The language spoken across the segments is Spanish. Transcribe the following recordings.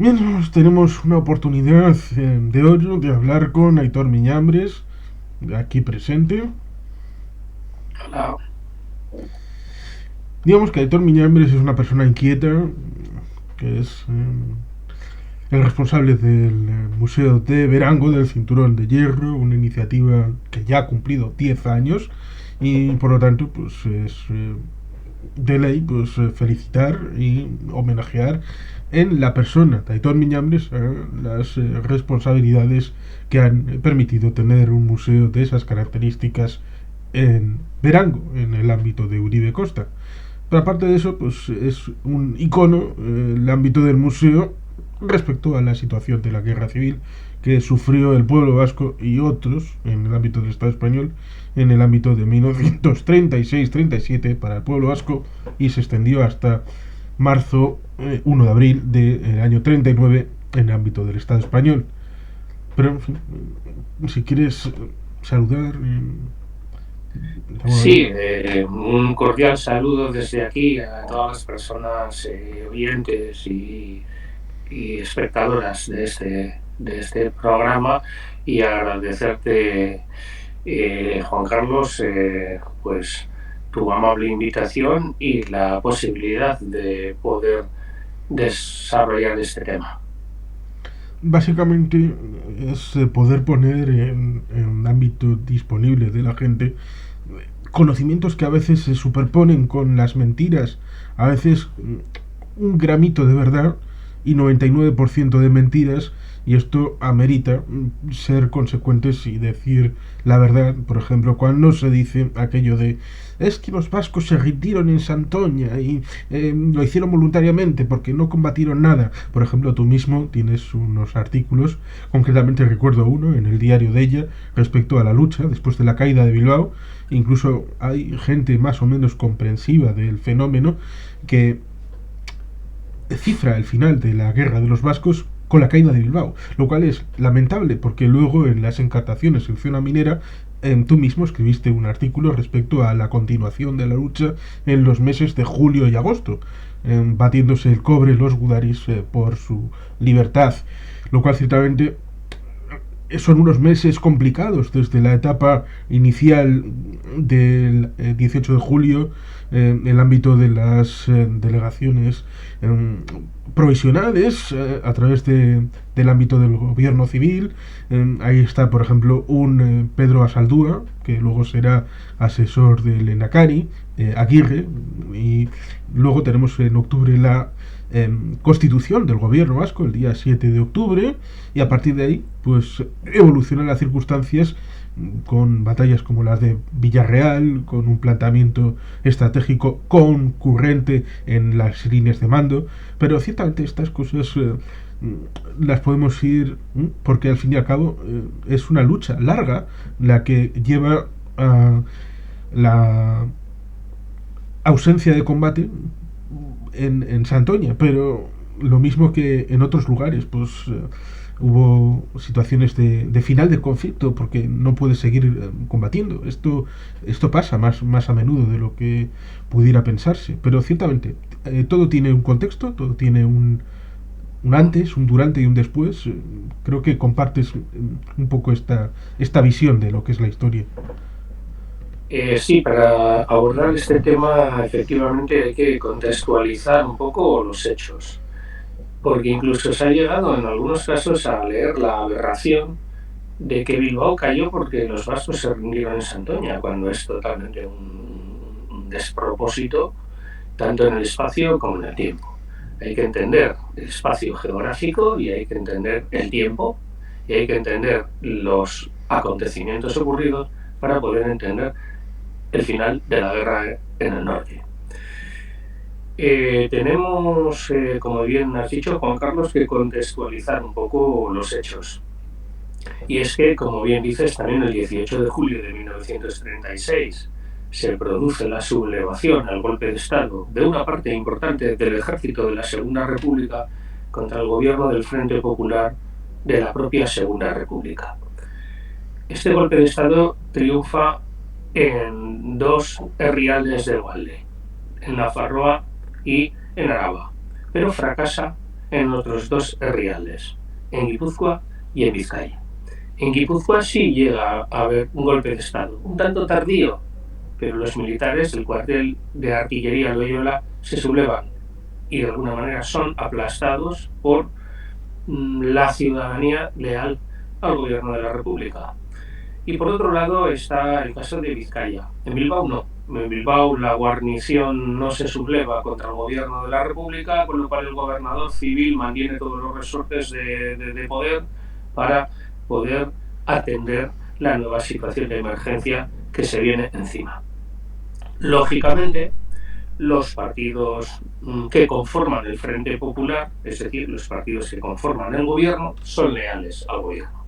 Bien, pues tenemos una oportunidad de oro de hablar con Aitor Miñambres, aquí presente. Hola. Digamos que Aitor Miñambres es una persona inquieta, que es el responsable del Museo de Verango del Cinturón de Hierro, una iniciativa que ya ha cumplido 10 años y por lo tanto pues es de ley pues felicitar y homenajear en la persona de Aitor Miñambres las responsabilidades que han permitido tener un museo de esas características en Verango, en el ámbito de Uribe Costa. Pero aparte de eso, pues es un icono el ámbito del museo respecto a la situación de la guerra civil que sufrió el pueblo vasco y otros en el ámbito del Estado español en el ámbito de 1936-37 para el pueblo vasco y se extendió hasta marzo 1 de abril del año 39 en el ámbito del Estado español. Pero, en fin, si quieres saludar, Sí, un cordial saludo desde aquí a todas las personas oyentes y espectadoras de este programa y agradecerte, Juan Carlos, pues tu amable invitación y la posibilidad de poder desarrollar este tema. básicamente es poder poner en un ámbito disponible de la gente conocimientos que a veces se superponen con las mentiras, a veces un gramito de verdad y 99% de mentiras, y esto amerita ser consecuentes y decir la verdad. Por ejemplo, cuando se dice aquello de es que los vascos se rindieron en Santoña y lo hicieron voluntariamente porque no combatieron nada. Por ejemplo, tú mismo tienes unos artículos, concretamente recuerdo uno en el diario de ella respecto a la lucha después de la caída de Bilbao. Incluso hay gente más o menos comprensiva del fenómeno que cifra el final de la guerra de los vascos con la caída de Bilbao, lo cual es lamentable porque luego en las encartaciones en Zona Minera tú mismo escribiste un artículo respecto a la continuación de la lucha en los meses de julio y agosto, batiéndose el cobre los gudaris por su libertad, lo cual ciertamente son unos meses complicados desde la etapa inicial del 18 de julio en el ámbito de las delegaciones provisionales a través del ámbito del gobierno civil. Ahí está, por ejemplo, un Pedro Asaldúa, que luego será asesor del Enacari, Aguirre, y luego tenemos en octubre la constitución del gobierno vasco el día 7 de octubre y a partir de ahí pues evolucionan las circunstancias con batallas como las de Villarreal, con un planteamiento estratégico concurrente en las líneas de mando, pero ciertamente estas cosas las podemos ir porque al fin y al cabo es una lucha larga la que lleva a la ausencia de combate en Santoña, pero lo mismo que en otros lugares, pues hubo situaciones de final del conflicto porque no puede seguir combatiendo. Esto pasa más a menudo de lo que pudiera pensarse, pero ciertamente todo tiene un contexto, todo tiene un antes, un durante y un después. Creo que compartes un poco esta visión de lo que es la historia. Sí, para abordar este tema efectivamente hay que contextualizar un poco los hechos, porque incluso se ha llegado en algunos casos a leer la aberración de que Bilbao cayó porque los vascos se rindieron en Santoña, cuando es totalmente un despropósito, tanto en el espacio como en el tiempo. Hay que entender el espacio geográfico y hay que entender el tiempo y hay que entender los acontecimientos ocurridos para poder entender el final de la guerra en el norte. Tenemos, como bien has dicho, Juan Carlos, que contextualizar un poco los hechos. Y es que, como bien dices, también el 18 de julio de 1936 se produce la sublevación al golpe de Estado de una parte importante del ejército de la Segunda República contra el gobierno del Frente Popular de la propia Segunda República. Este golpe de Estado triunfa en dos herrialdes del Valde, en Nafarroa y en Araba, pero fracasa en otros dos herrialdes, en Guipúzcoa y en Vizcaya. En Guipúzcoa sí llega a haber un golpe de Estado, un tanto tardío, pero los militares del cuartel de artillería Loyola se sublevan y de alguna manera son aplastados por la ciudadanía leal al gobierno de la República. Y por otro lado está el caso de Vizcaya. En Bilbao no. En Bilbao la guarnición no se subleva contra el gobierno de la República, con lo cual el gobernador civil mantiene todos los resortes de poder para poder atender la nueva situación de emergencia que se viene encima. Lógicamente, los partidos que conforman el Frente Popular, es decir, los partidos que conforman el gobierno, son leales al gobierno.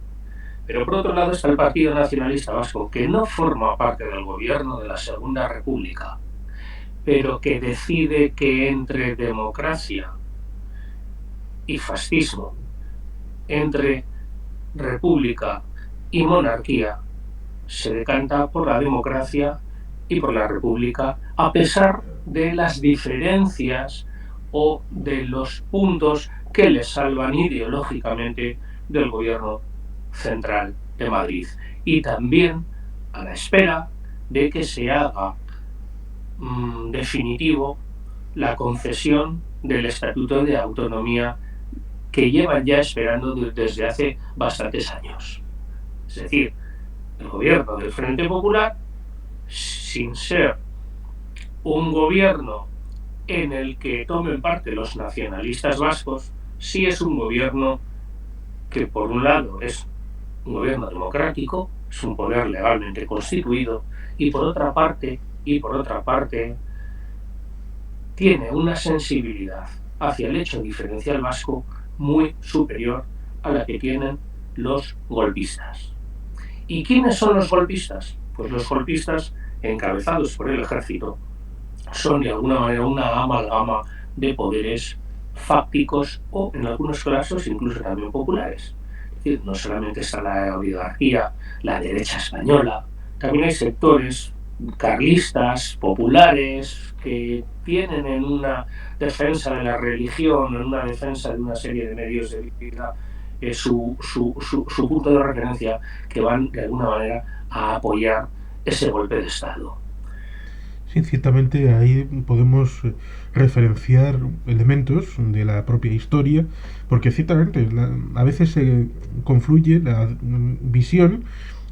Pero por otro lado está el Partido Nacionalista Vasco, que no forma parte del gobierno de la Segunda República, pero que decide que entre democracia y fascismo, entre república y monarquía, se decanta por la democracia y por la república, a pesar de las diferencias o de los puntos que les salvan ideológicamente del gobierno central de Madrid, y también a la espera de que se haga definitivo la concesión del Estatuto de Autonomía que llevan ya esperando desde hace bastantes años. Es decir, el gobierno del Frente Popular, sin ser un gobierno en el que tomen parte los nacionalistas vascos, sí es un gobierno que por un lado es un gobierno democrático, es un poder legalmente constituido, y por otra parte tiene una sensibilidad hacia el hecho diferencial vasco muy superior a la que tienen los golpistas. ¿Y quiénes son los golpistas? Pues los golpistas, encabezados por el ejército, son de alguna manera una amalgama de poderes fácticos o, en algunos casos, incluso también populares. Es decir, no solamente está la oligarquía, la derecha española, también hay sectores carlistas, populares, que tienen en una defensa de la religión, en una defensa de una serie de medios de vida, su punto de referencia, que van de alguna manera a apoyar ese golpe de Estado. Sí, ciertamente ahí podemos referenciar elementos de la propia historia, porque ciertamente a veces se confluye la visión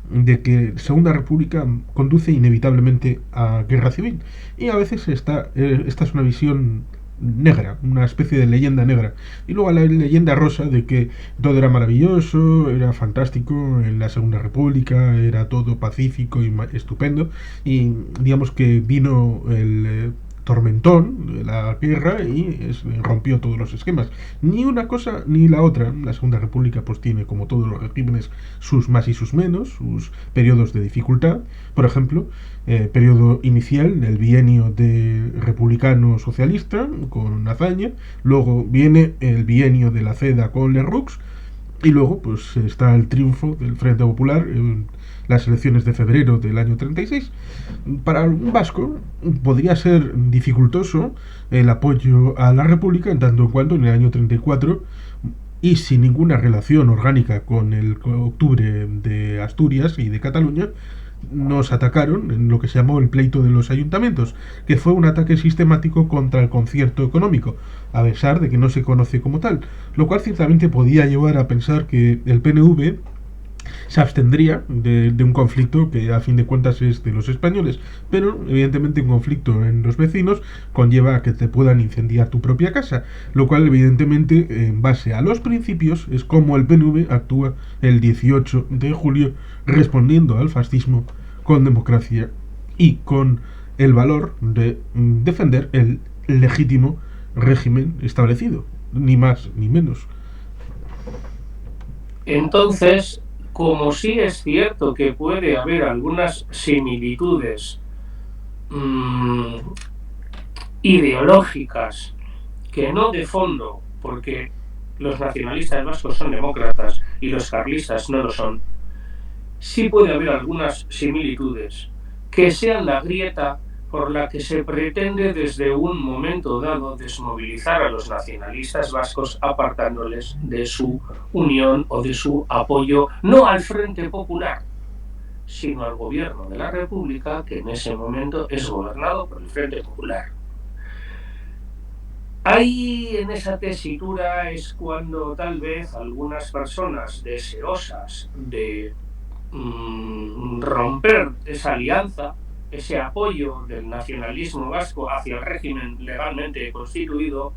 de que Segunda República conduce inevitablemente a guerra civil, y a veces esta es una visión negra, una especie de leyenda negra, y luego la leyenda rosa de que todo era maravilloso, era fantástico en la Segunda República, era todo pacífico y estupendo, y digamos que vino el tormentón de la guerra y rompió todos los esquemas. Ni una cosa ni la otra. La Segunda República pues tiene, como todos los regímenes, sus más y sus menos, sus periodos de dificultad. Por ejemplo, periodo inicial, el bienio de republicano-socialista con Azaña, luego viene el bienio de la CEDA con Lerroux, y luego pues está el triunfo del Frente Popular en las elecciones de febrero del año 36. Para un vasco podría ser dificultoso el apoyo a la República, en tanto en cuanto en el año 34, y sin ninguna relación orgánica con el octubre de Asturias y de Cataluña, nos atacaron en lo que se llamó el pleito de los ayuntamientos, que fue un ataque sistemático contra el concierto económico, a pesar de que no se conoce como tal, lo cual ciertamente podía llevar a pensar que el PNV se abstendría de un conflicto que a fin de cuentas es de los españoles, pero evidentemente un conflicto en los vecinos conlleva a que te puedan incendiar tu propia casa, lo cual evidentemente en base a los principios es como el PNV actúa el 18 de julio respondiendo al fascismo con democracia y con el valor de defender el legítimo régimen establecido, ni más ni menos. Entonces, como sí es cierto que puede haber algunas similitudes ideológicas, que no de fondo, porque los nacionalistas vascos son demócratas y los carlistas no lo son, sí puede haber algunas similitudes que sean la grieta por la que se pretende desde un momento dado desmovilizar a los nacionalistas vascos apartándoles de su unión o de su apoyo no al Frente Popular, sino al gobierno de la República, que en ese momento es gobernado por el Frente Popular. Ahí, en esa tesitura, es cuando tal vez algunas personas deseosas de romper esa alianza, ese apoyo del nacionalismo vasco hacia el régimen legalmente constituido,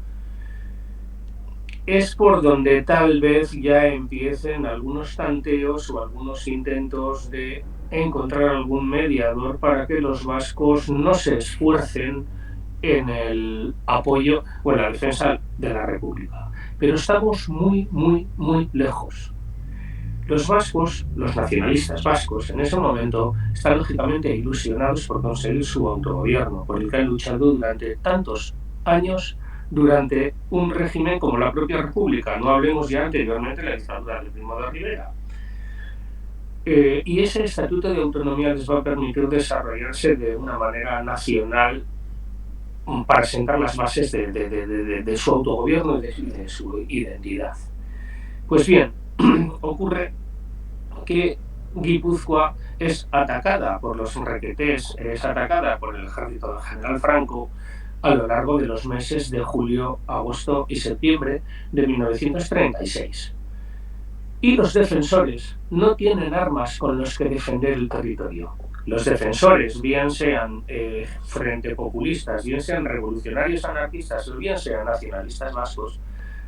es por donde tal vez ya empiecen algunos tanteos o algunos intentos de encontrar algún mediador para que los vascos no se esfuercen en el apoyo o en la defensa de la República. Pero estamos muy, muy, muy lejos. Los vascos, los nacionalistas vascos, en ese momento están lógicamente ilusionados por conseguir su autogobierno, por el que han luchado durante tantos años durante un régimen como la propia República. No hablemos ya anteriormente de la dictadura de Primo de Rivera. Y ese estatuto de autonomía les va a permitir desarrollarse de una manera nacional para sentar las bases de su autogobierno y de su identidad. Pues bien, ocurre que Guipúzcoa es atacada por los requetés, es atacada por el ejército del general Franco a lo largo de los meses de julio, agosto y septiembre de 1936. Y los defensores no tienen armas con los que defender el territorio. Los defensores, bien sean frente populistas, bien sean revolucionarios anarquistas o bien sean nacionalistas vascos,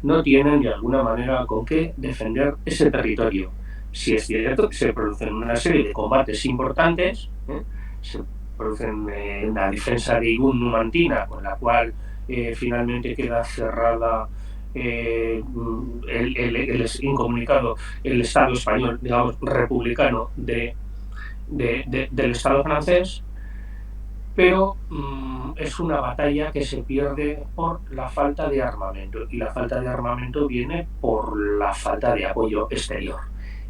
no tienen de alguna manera con qué defender ese territorio. Si es cierto que se producen una serie de combates importantes, se producen una defensa de Irún Numantina, con la cual finalmente queda cerrada incomunicado el Estado español, digamos, republicano del Estado francés, pero es una batalla que se pierde por la falta de armamento, y la falta de armamento viene por la falta de apoyo exterior.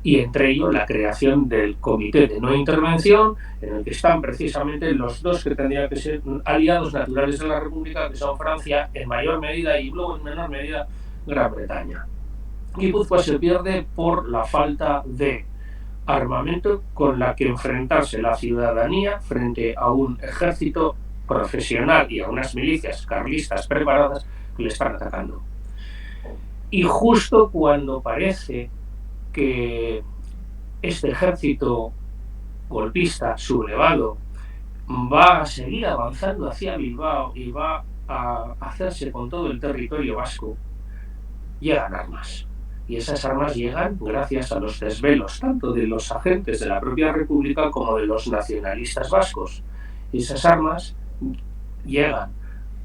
Y entre ellos la creación del Comité de No Intervención, en el que están precisamente los dos que tendrían que ser aliados naturales de la República, que son Francia en mayor medida y luego en menor medida Gran Bretaña. Guipúzcoa se pierde por la falta de armamento con la que enfrentarse la ciudadanía frente a un ejército profesional y a unas milicias carlistas preparadas que le están atacando. Y justo cuando parece que este ejército golpista sublevado va a seguir avanzando hacia Bilbao y va a hacerse con todo el territorio vasco, llegan armas. Y esas armas llegan gracias a los desvelos tanto de los agentes de la propia República como de los nacionalistas vascos. Y esas armas llegan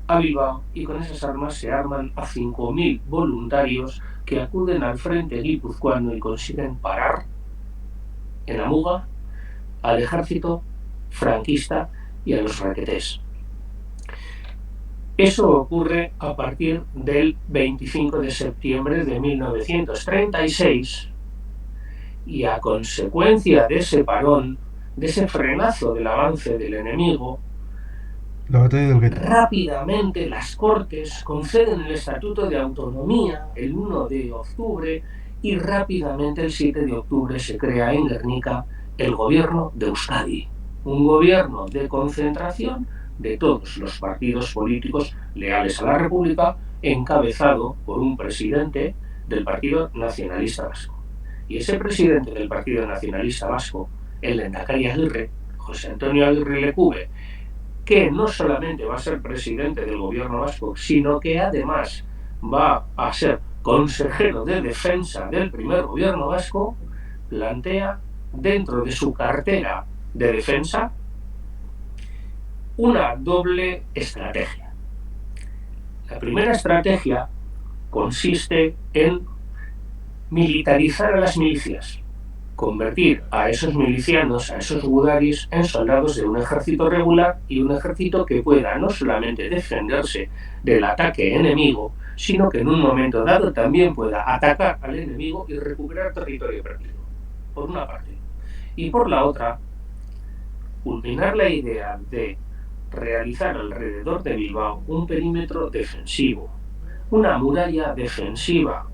a Bilbao y con esas armas se arman a 5.000 voluntarios que acuden al frente guipuzcoano y consiguen parar en la Muga al ejército franquista y a los requetés. Eso ocurre a partir del 25 de septiembre de 1936 y a consecuencia de ese parón, de ese frenazo del avance del enemigo, rápidamente las Cortes conceden el Estatuto de Autonomía el 1 de octubre y rápidamente el 7 de octubre se crea en Guernica el gobierno de Euskadi, un gobierno de concentración de todos los partidos políticos leales a la República, encabezado por un presidente del Partido Nacionalista Vasco. Y ese presidente del Partido Nacionalista Vasco, el lehendakari Agirre, José Antonio Agirre Lecube, que no solamente va a ser presidente del gobierno vasco, sino que además va a ser consejero de defensa del primer gobierno vasco, plantea dentro de su cartera de defensa una doble estrategia. La primera estrategia consiste en militarizar a las milicias, convertir a esos milicianos, a esos gudaris, en soldados de un ejército regular y un ejército que pueda no solamente defenderse del ataque enemigo, sino que en un momento dado también pueda atacar al enemigo y recuperar territorio perdido, por una parte. Y por la otra, culminar la idea de realizar alrededor de Bilbao un perímetro defensivo, una muralla defensiva,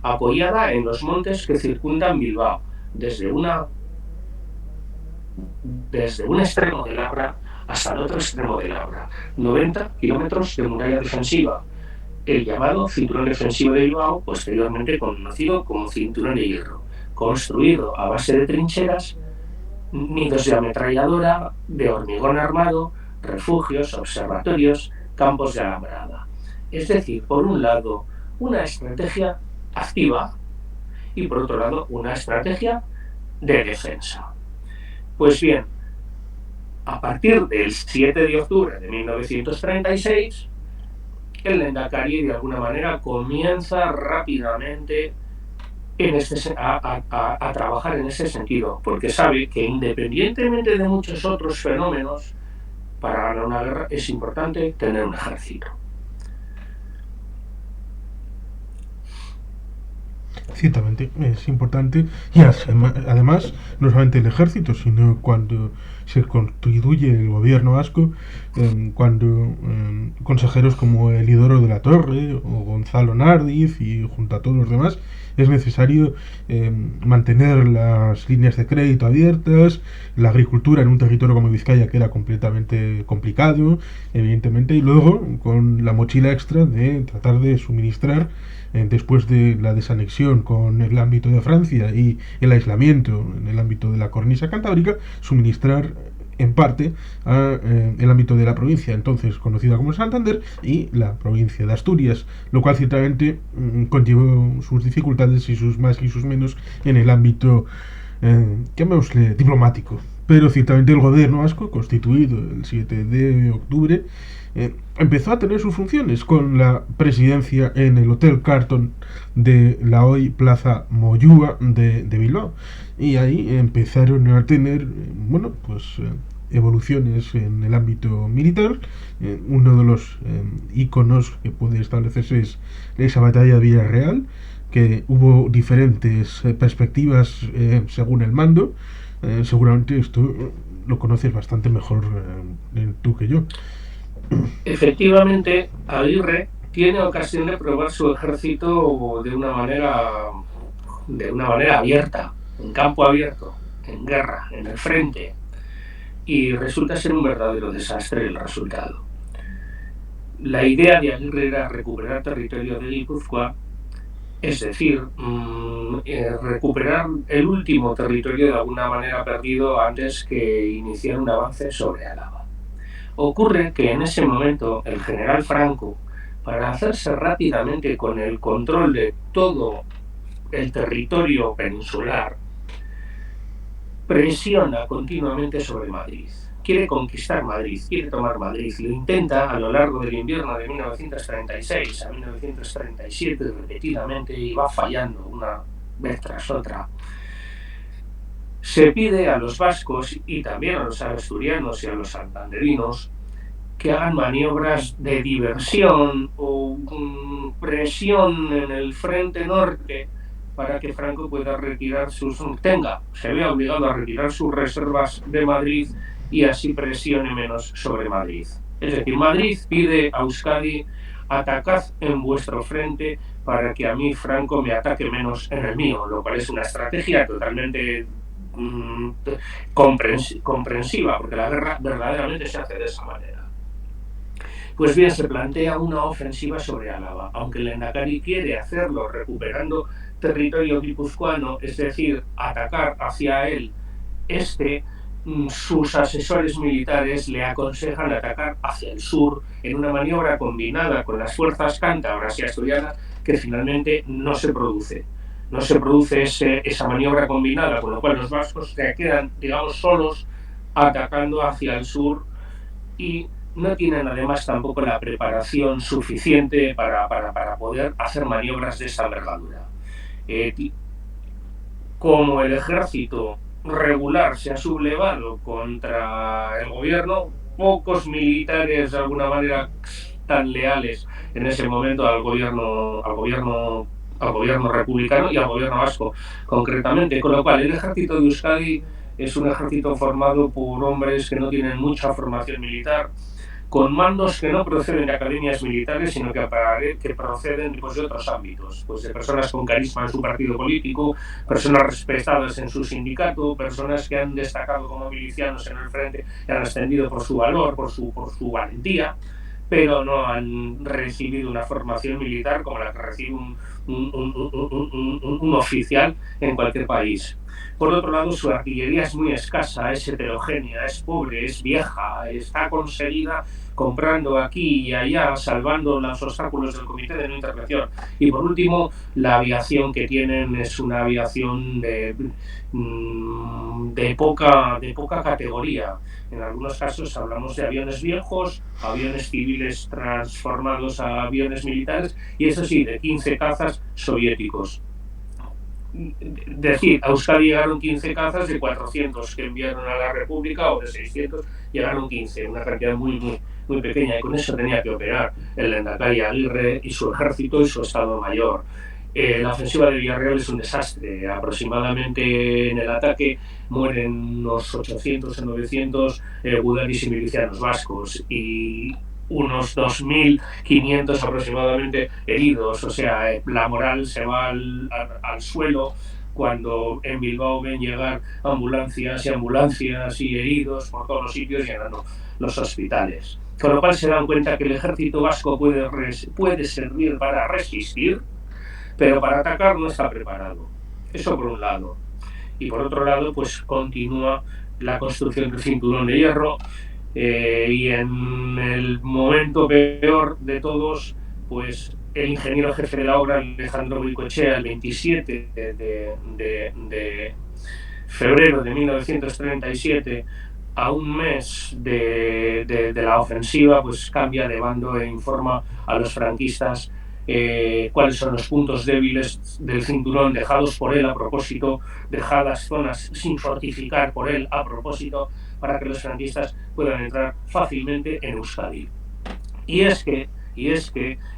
apoyada en los montes que circundan Bilbao, desde un extremo del Abra hasta el otro extremo del Abra, 90 kilómetros de muralla defensiva, el llamado Cinturón Defensivo de Bilbao, posteriormente conocido como Cinturón de Hierro, construido a base de trincheras, nidos de ametralladora, de hormigón armado, refugios, observatorios, campos de alambrada. Es decir, por un lado, una estrategia activa y por otro lado, una estrategia de defensa. Pues bien, a partir del 7 de octubre de 1936, el Lehendakari de alguna manera comienza rápidamente a trabajar en ese sentido, porque sabe que independientemente de muchos otros fenómenos, para ganar una guerra es importante tener un ejército. Ciertamente es importante, y además no solamente el ejército, sino cuando se constituye el gobierno vasco, cuando consejeros como Elidoro de la Torre o Gonzalo Nardiz y junto a todos los demás es necesario mantener las líneas de crédito abiertas, la agricultura en un territorio como Vizcaya que era completamente complicado, evidentemente, y luego con la mochila extra de tratar de suministrar después de la desanexión con el ámbito de Francia y el aislamiento en el ámbito de la cornisa cantábrica, suministrar en parte el ámbito de la provincia entonces conocida como Santander y la provincia de Asturias, lo cual ciertamente conllevó sus dificultades y sus más y sus menos en el ámbito llamémosle diplomático. Pero ciertamente el gobierno vasco, constituido el 7 de octubre, empezó a tener sus funciones con la presidencia en el Hotel Carlton de la hoy Plaza Moyúa de Bilbao, y ahí empezaron a tener evoluciones en el ámbito militar. Uno de los íconos que puede establecerse es esa batalla de Villarreal, que hubo diferentes perspectivas según el mando. Seguramente esto lo conoces bastante mejor tú que yo. Efectivamente, Aguirre tiene ocasión de probar su ejército de una manera abierta, en campo abierto, en guerra, en el frente, y resulta ser un verdadero desastre el resultado. La idea de Aguirre era recuperar territorio de Guipúzcoa, es decir, recuperar el último territorio de alguna manera perdido antes que iniciar un avance sobre Álava. Ocurre que en ese momento el general Franco, para hacerse rápidamente con el control de todo el territorio peninsular, presiona continuamente sobre Madrid. Quiere conquistar Madrid, quiere tomar Madrid, lo intenta a lo largo del invierno de 1936 a 1937 repetidamente y va fallando una vez tras otra. Se pide a los vascos y también a los asturianos y a los santanderinos que hagan maniobras de diversión o presión en el frente norte para que Franco pueda se vea obligado a retirar sus reservas de Madrid y así presione menos sobre Madrid. Es decir, Madrid pide a Euskadi: atacad en vuestro frente para que a mí Franco me ataque menos en el mío, lo cual es una estrategia totalmente comprensiva, porque la guerra verdaderamente se hace de esa manera. Pues bien, se plantea una ofensiva sobre Álava, aunque el Lehendakari quiere hacerlo recuperando territorio guipuzcoano, es decir, atacar hacia él sus asesores militares le aconsejan atacar hacia el sur en una maniobra combinada con las fuerzas cántabras y asturianas que finalmente no se produce. No se produce esa maniobra combinada, con lo cual los vascos se quedan, digamos, solos atacando hacia el sur y no tienen además tampoco la preparación suficiente para poder hacer maniobras de esa envergadura. Como el ejército regular se ha sublevado contra el gobierno, pocos militares de alguna manera tan leales en ese momento al gobierno republicano y al gobierno vasco concretamente, con lo cual el ejército de Euskadi es un ejército formado por hombres que no tienen mucha formación militar, con mandos que no proceden de academias militares, sino que proceden pues, de otros ámbitos, pues de personas con carisma en su partido político, personas respetadas en su sindicato, personas que han destacado como milicianos en el frente, que han ascendido por su valor, por su valentía, pero no han recibido una formación militar como la que recibe un oficial en cualquier país. Por otro lado, su artillería es muy escasa, es heterogénea, es pobre, es vieja, está conseguida comprando aquí y allá, salvando los obstáculos del Comité de No Intervención. Y por último, la aviación que tienen es una aviación de poca categoría. En algunos casos hablamos de aviones viejos, aviones civiles transformados a aviones militares, y eso sí, de 15 cazas soviéticos. Decir, a Euskadi llegaron 15 cazas de 400 que enviaron a la República, o de 600 llegaron 15, una cantidad muy pequeña, y con eso tenía que operar el Lehendakari Aguirre y su ejército y su Estado Mayor. La ofensiva de Villarreal es un desastre. Aproximadamente en el ataque mueren unos 800 o 900 gudaris y milicianos vascos, y unos 2.500 aproximadamente heridos. O sea, la moral se va al suelo cuando en Bilbao ven llegar ambulancias y heridos por todos los sitios, llenando los hospitales. Con lo cual se dan cuenta que el ejército vasco puede servir para resistir, pero para atacar no está preparado. Eso por un lado. Y por otro lado, pues continúa la construcción del cinturón de hierro, y en el momento peor de todos, pues el ingeniero jefe de la obra, Alejandro Goicoechea, el 27 de febrero de 1937, a un mes de la ofensiva, pues cambia de bando e informa a los franquistas cuáles son los puntos débiles del cinturón dejados por él a propósito, dejadas zonas sin fortificar por él a propósito, para que los franquistas puedan entrar fácilmente en Euskadi. Y es que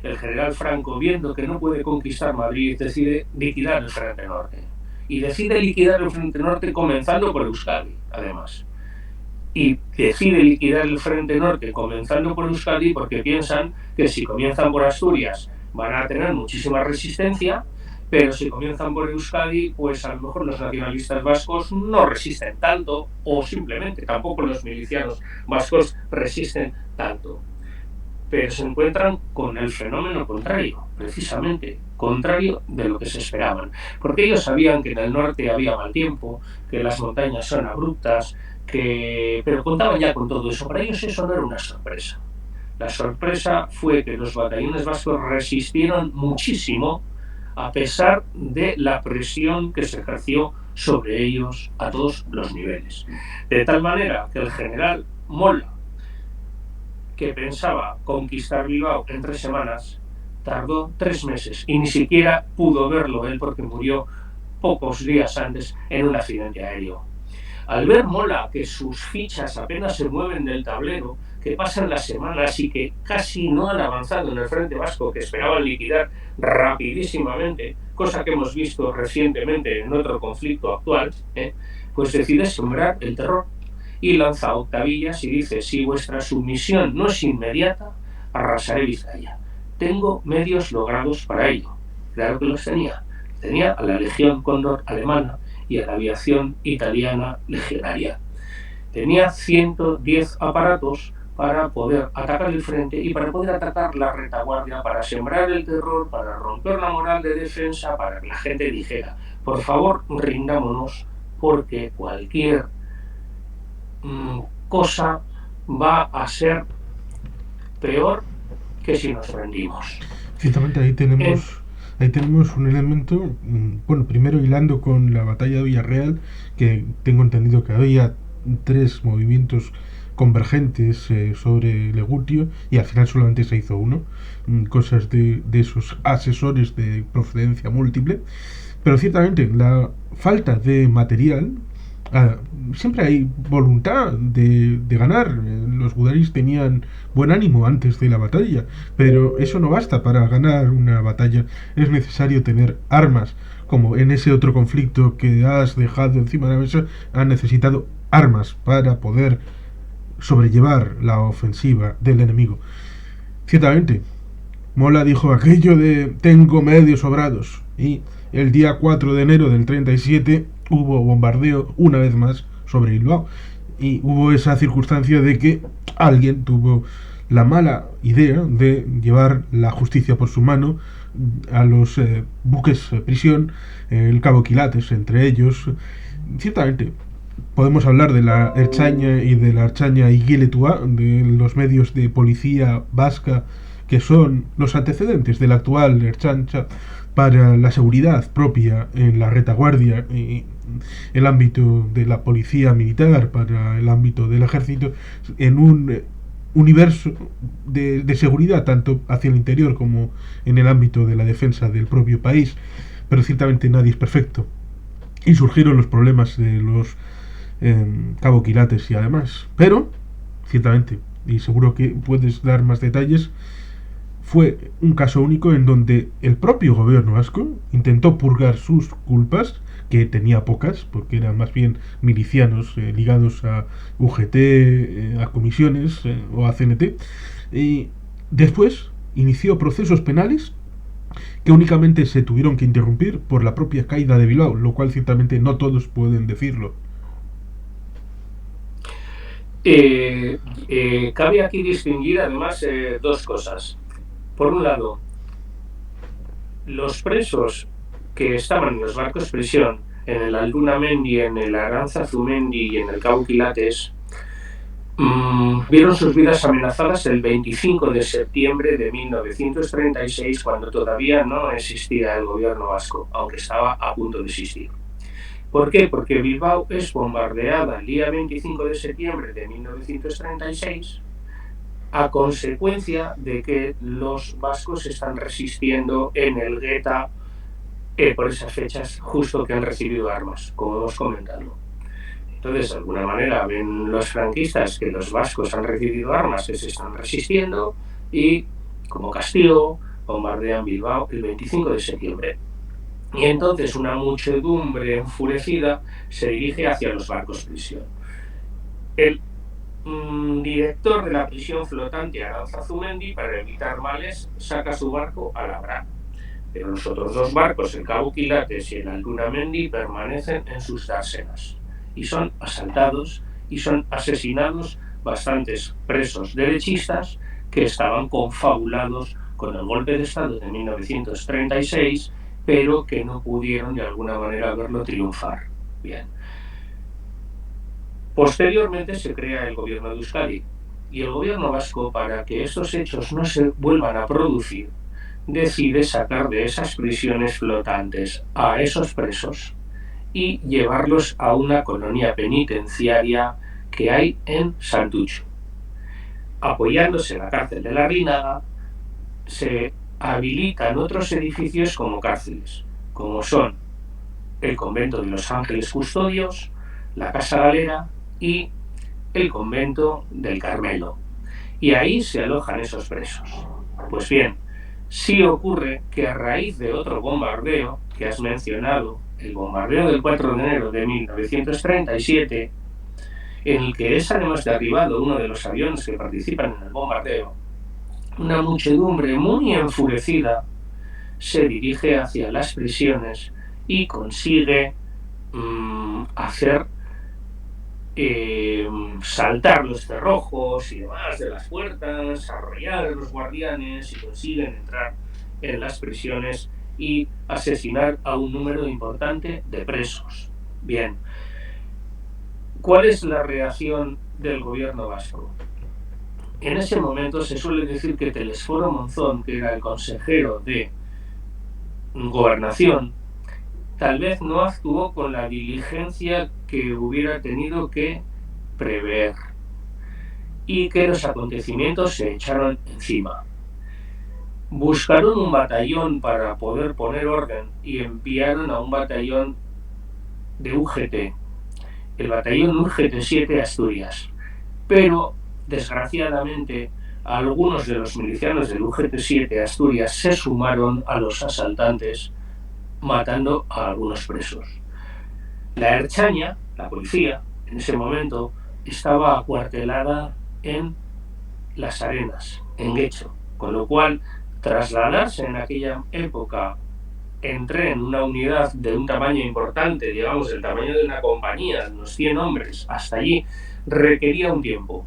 el general Franco, viendo que no puede conquistar Madrid, decide liquidar el Frente Norte. Y decide liquidar el Frente Norte comenzando por Euskadi, además. Y decide liquidar el Frente Norte comenzando por Euskadi porque piensan que si comienzan por Asturias van a tener muchísima resistencia, pero si comienzan por Euskadi, pues a lo mejor los nacionalistas vascos no resisten tanto, o simplemente tampoco los milicianos vascos resisten tanto. Pero se encuentran con el fenómeno contrario, precisamente contrario de lo que se esperaban, porque ellos sabían que en el norte había mal tiempo, que las montañas son abruptas, pero contaban ya con todo eso. Para ellos eso no era una sorpresa. La sorpresa fue que los batallones vascos resistieron muchísimo a pesar de la presión que se ejerció sobre ellos a todos los niveles. De tal manera que el general Mola, que pensaba conquistar Bilbao en 3 semanas, tardó 3 meses y ni siquiera pudo verlo él porque murió pocos días antes en un accidente aéreo. Al ver Mola que sus fichas apenas se mueven del tablero, que pasan las semanas y que casi no han avanzado en el Frente Vasco, que esperaban liquidar rapidísimamente, cosa que hemos visto recientemente en otro conflicto actual, pues decide sembrar el terror y lanza octavillas y dice: si vuestra sumisión no es inmediata, arrasaré Vizcaya. Tengo medios logrados para ello. Claro que los tenía. Tenía a la Legión Cóndor alemana y a la aviación italiana legionaria. Tenía 110 aparatos para poder atacar el frente y para poder atacar la retaguardia, para sembrar el terror, para romper la moral de defensa, para que la gente dijera: por favor, rindámonos, porque cualquier cosa va a ser peor que si nos rendimos. Ciertamente ahí tenemos un elemento, bueno, primero hilando con la batalla de Villarreal, que tengo entendido que había 3 movimientos convergentes sobre Legutio y al final solamente se hizo uno, cosas de esos asesores de procedencia múltiple. Pero ciertamente la falta de material, siempre hay voluntad de ganar. Los gudaris tenían buen ánimo antes de la batalla, pero eso no basta para ganar una batalla. Es necesario tener armas, como en ese otro conflicto que has dejado encima de la mesa. Han necesitado armas para poder sobrellevar la ofensiva del enemigo. Ciertamente, Mola dijo aquello de tengo medios sobrados, y el día 4 de enero del 37 hubo bombardeo una vez más sobre Bilbao, y hubo esa circunstancia de que alguien tuvo la mala idea de llevar la justicia por su mano a los buques prisión, el Cabo Quilates entre ellos. Ciertamente podemos hablar de la Erchaña y de la Erchaña Iguiletua, de los medios de policía vasca que son los antecedentes de la actual Erchancha para la seguridad propia en la retaguardia y el ámbito de la policía militar, para el ámbito del ejército, en un universo de seguridad tanto hacia el interior como en el ámbito de la defensa del propio país. Pero ciertamente nadie es perfecto y surgieron los problemas de los Cabo Quilates y además. Pero ciertamente, y seguro que puedes dar más detalles, fue un caso único en donde el propio gobierno vasco intentó purgar sus culpas, que tenía pocas, porque eran más bien milicianos ligados a UGT, a comisiones o a CNT, y después inició procesos penales que únicamente se tuvieron que interrumpir por la propia caída de Bilbao, lo cual ciertamente no todos pueden decirlo. Cabe aquí distinguir además dos cosas. Por un lado, los presos que estaban en los barcos prisión, en el Aldunamendi, en el Arantzazumendi y en el Cabo Quilates, vieron sus vidas amenazadas el 25 de septiembre de 1936, cuando todavía no existía el gobierno vasco, aunque estaba a punto de existir. ¿Por qué? Porque Bilbao es bombardeada el día 25 de septiembre de 1936 a consecuencia de que los vascos están resistiendo en el Gueta por esas fechas, justo que han recibido armas, como hemos comentado. Entonces, de alguna manera, ven los franquistas que los vascos han recibido armas, que se están resistiendo, y como castigo bombardean Bilbao el 25 de septiembre. Y entonces una muchedumbre enfurecida se dirige hacia los barcos prisión. El director de la prisión flotante, Arantzazumendi, para evitar males, saca su barco a labrar. Pero los otros dos barcos, el Cabo Quilates y el Aldunamendi, permanecen en sus dársenas y son asaltados y son asesinados bastantes presos derechistas que estaban confabulados con el golpe de Estado de 1936, pero que no pudieron de alguna manera verlo triunfar. Bien. Posteriormente se crea el gobierno de Euskadi y el gobierno vasco, para que estos hechos no se vuelvan a producir, decide sacar de esas prisiones flotantes a esos presos y llevarlos a una colonia penitenciaria que hay en Santucho. Apoyándose en la cárcel de la Rinaga, se habilitan otros edificios como cárceles, como son el convento de los Ángeles Custodios, la Casa Galera y el convento del Carmelo. Y ahí se alojan esos presos. Pues bien, sí ocurre que a raíz de otro bombardeo que has mencionado, el bombardeo del 4 de enero de 1937, en el que es además derribado uno de los aviones que participan en el bombardeo, una muchedumbre muy enfurecida se dirige hacia las prisiones y consigue hacer saltar los cerrojos y demás de las puertas, arrollar a los guardianes, y consiguen entrar en las prisiones y asesinar a un número importante de presos. Bien, ¿cuál es la reacción del gobierno vasco? En ese momento se suele decir que Telesforo Monzón, que era el consejero de Gobernación, tal vez no actuó con la diligencia que hubiera tenido que prever y que los acontecimientos se echaron encima. Buscaron un batallón para poder poner orden y enviaron a un batallón de UGT, el batallón UGT 7 Asturias, pero desgraciadamente algunos de los milicianos del UGT 7 Asturias se sumaron a los asaltantes, matando a algunos presos. La Erchaña, la policía, en ese momento estaba acuartelada en Las Arenas, en Guecho, con lo cual trasladarse en aquella época en tren, una unidad de un tamaño importante, digamos el tamaño de una compañía, unos 100 hombres, hasta allí, requería un tiempo.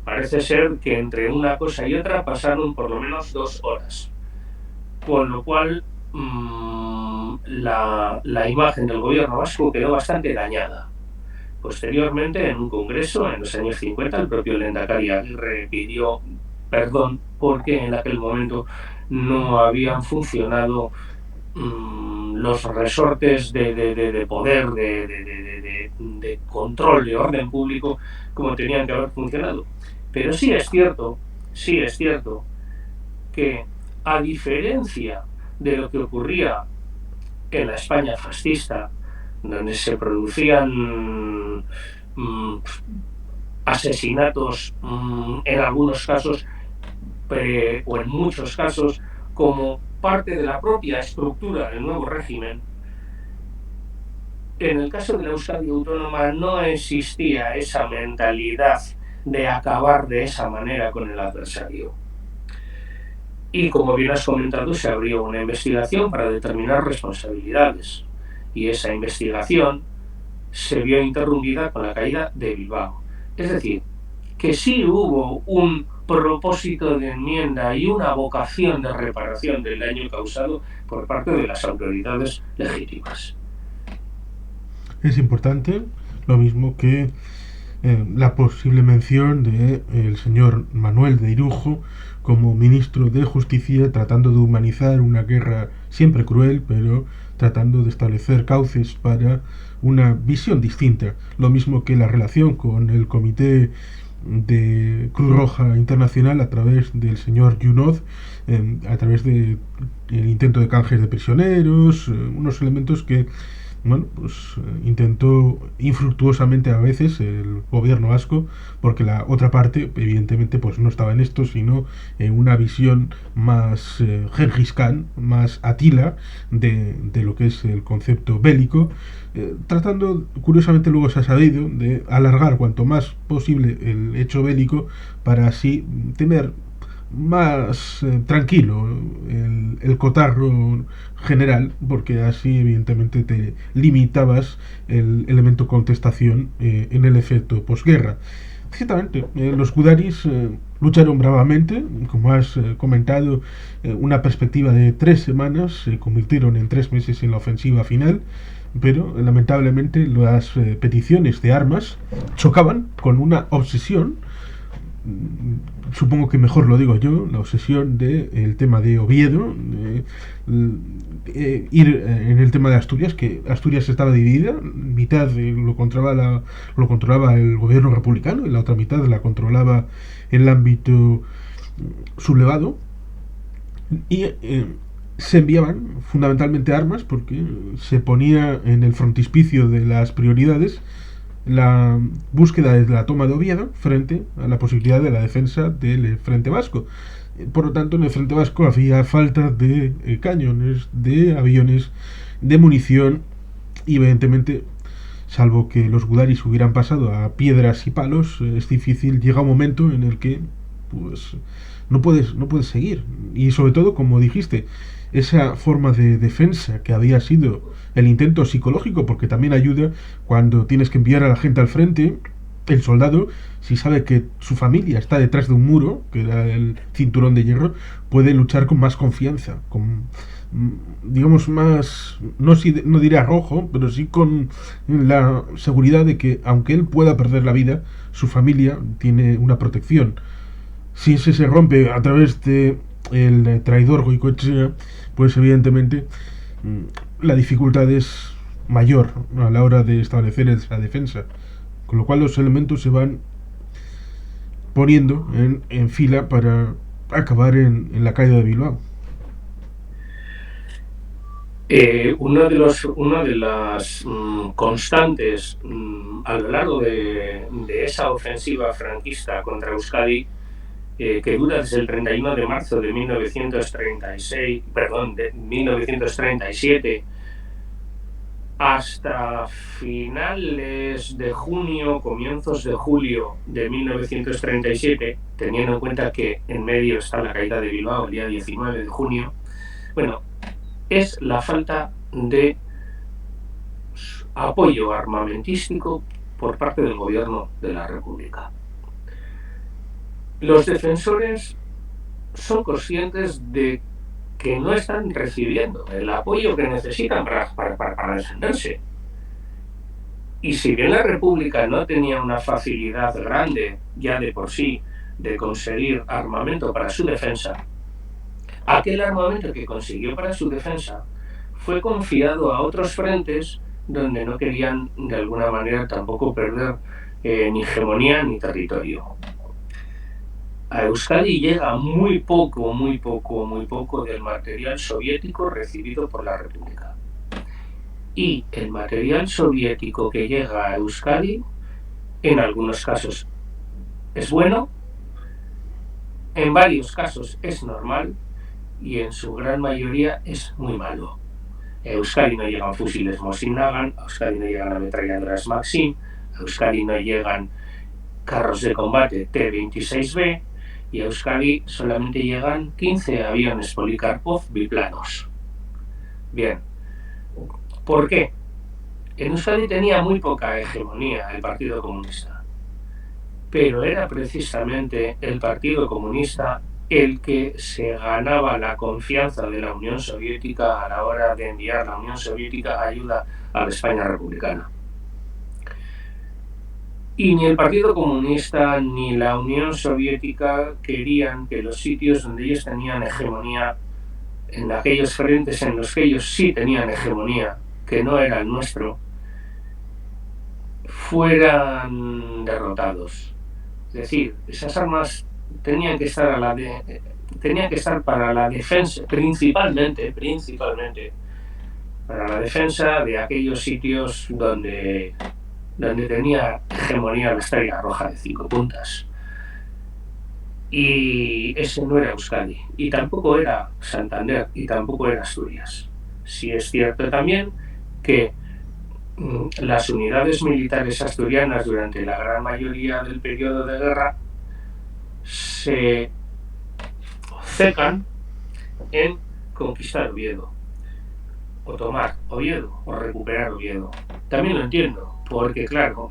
Parece ser que entre una cosa y otra pasaron por lo menos 2 horas, con lo cual la imagen del gobierno vasco quedó bastante dañada. Posteriormente, en un congreso en los años 50, el propio Lehendakari Aguirre pidió perdón porque en aquel momento no habían funcionado los resortes de poder, de control, de orden público como tenían que haber funcionado. Pero sí es cierto que, a diferencia de lo que ocurría en la España fascista, donde se producían asesinatos en algunos casos o en muchos casos como parte de la propia estructura del nuevo régimen, en el caso de la Euskadi autónoma no existía esa mentalidad de acabar de esa manera con el adversario. Y como bien has comentado, se abrió una investigación para determinar responsabilidades. Y esa investigación se vio interrumpida con la caída de Bilbao. Es decir, que sí hubo un propósito de enmienda y una vocación de reparación del daño causado por parte de las autoridades legítimas. Es importante, lo mismo que la posible mención de el señor Manuel de Irujo como ministro de Justicia, tratando de humanizar una guerra siempre cruel, pero tratando de establecer cauces para una visión distinta. Lo mismo que la relación con el Comité de Cruz Roja Internacional a través del señor Junod, a través del intento de canjes de prisioneros, unos elementos que intentó infructuosamente a veces el gobierno vasco, porque la otra parte evidentemente pues no estaba en esto, sino en una visión más Gengis Khan, más Atila de lo que es el concepto bélico, tratando, curiosamente luego se ha sabido, de alargar cuanto más posible el hecho bélico para así tener más tranquilo el cotarro general, porque así evidentemente te limitabas el elemento contestación en el efecto posguerra. Ciertamente, los Kudaris lucharon bravamente, como has comentado, una perspectiva de 3 semanas, se convirtieron en 3 meses en la ofensiva final, pero lamentablemente las peticiones de armas chocaban con una obsesión, supongo que mejor lo digo yo, la obsesión del tema de Oviedo, ir en el tema de Asturias, que Asturias estaba dividida, mitad lo controlaba el gobierno republicano y la otra mitad la controlaba el ámbito sublevado, y se enviaban fundamentalmente armas porque se ponía en el frontispicio de las prioridades la búsqueda de la toma de Oviedo frente a la posibilidad de la defensa del Frente Vasco. Por lo tanto, en el Frente Vasco había falta de cañones, de aviones, de munición, y evidentemente, salvo que los Gudaris hubieran pasado a piedras y palos, es difícil. Llega un momento en el que pues no puedes seguir. Y sobre todo, como dijiste, esa forma de defensa que había sido el intento psicológico, porque también ayuda cuando tienes que enviar a la gente al frente. El soldado, si sabe que su familia está detrás de un muro, que era el cinturón de hierro, puede luchar con más confianza, con, digamos, más, no diré arrojo, pero sí con la seguridad de que aunque él pueda perder la vida, su familia tiene una protección. Si ese se rompe a través de el traidor Goicoechea, pues evidentemente la dificultad es mayor a la hora de establecer esa defensa, con lo cual los elementos se van poniendo en fila para acabar en la caída de Bilbao. Una de las constantes a lo largo de esa ofensiva franquista contra Euskadi, que dura desde el 31 de marzo de 1937, hasta finales de junio, comienzos de julio de 1937, teniendo en cuenta que en medio está la caída de Bilbao el día 19 de junio, bueno, es la falta de apoyo armamentístico por parte del gobierno de la República. Los defensores son conscientes de que no están recibiendo el apoyo que necesitan para defenderse. Y si bien la República no tenía una facilidad grande ya de por sí de conseguir armamento para su defensa, aquel armamento que consiguió para su defensa fue confiado a otros frentes donde no querían de alguna manera tampoco perder ni hegemonía ni territorio. A Euskadi llega muy poco del material soviético recibido por la República. Y el material soviético que llega a Euskadi, en algunos casos es bueno, en varios casos es normal y en su gran mayoría es muy malo. A Euskadi no llegan fusiles Mosin Nagant, a Euskadi no llegan ametralladoras Maxim, a Euskadi no llegan carros de combate T-26B, y a Euskadi solamente llegan 15 aviones Polikarpov biplanos. Bien, ¿por qué? En Euskadi tenía muy poca hegemonía el Partido Comunista, pero era precisamente el Partido Comunista el que se ganaba la confianza de la Unión Soviética a la hora de enviar a la Unión Soviética ayuda a la España republicana. Y ni el Partido Comunista ni la Unión Soviética querían que los sitios donde ellos tenían hegemonía, en aquellos frentes en los que ellos sí tenían hegemonía, que no era el nuestro, fueran derrotados. Es decir, esas armas tenían que estar para la defensa, principalmente para la defensa de aquellos sitios donde tenía hegemonía la Estrella Roja de 5 puntas. Y ese no era Euskadi, y tampoco era Santander, y tampoco era Asturias. Sí es cierto también que las unidades militares asturianas durante la gran mayoría del periodo de guerra se cecan en conquistar Oviedo, o tomar Oviedo, o recuperar Oviedo. También lo entiendo, porque claro,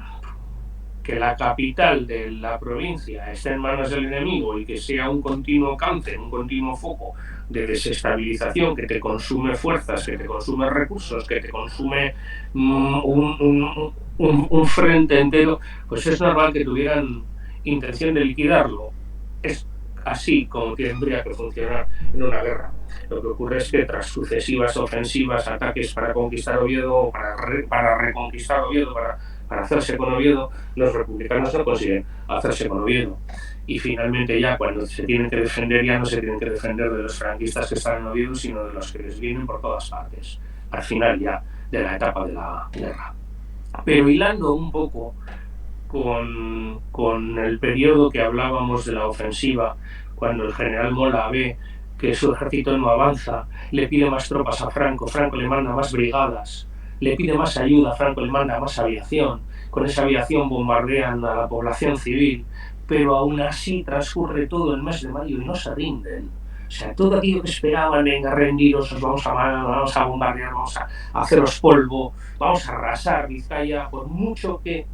que la capital de la provincia esté en manos del enemigo y que sea un continuo cáncer, un continuo foco de desestabilización que te consume fuerzas, que te consume recursos, que te consume un frente entero, pues es normal que tuvieran intención de liquidarlo. Es así como tendría que funcionar en una guerra. Lo que ocurre es que tras sucesivas ofensivas, ataques para conquistar Oviedo, para reconquistar Oviedo, para hacerse con Oviedo, los republicanos no consiguen hacerse con Oviedo. Y finalmente ya cuando se tienen que defender, ya no se tienen que defender de los franquistas que están en Oviedo, sino de los que les vienen por todas partes, al final ya de la etapa de la guerra. Pero hilando un poco con el periodo que hablábamos de la ofensiva, cuando el general Mola ve que su ejército no avanza, le pide más tropas a Franco, Franco le manda más brigadas, le pide más ayuda, Franco le manda más aviación, con esa aviación bombardean a la población civil, pero aún así transcurre todo el mes de mayo y no se rinden. O sea, todo aquello que esperaban, venga, rendiros, os vamos a bombardear, vamos a haceros polvo, vamos a arrasar Vizcaya, por mucho que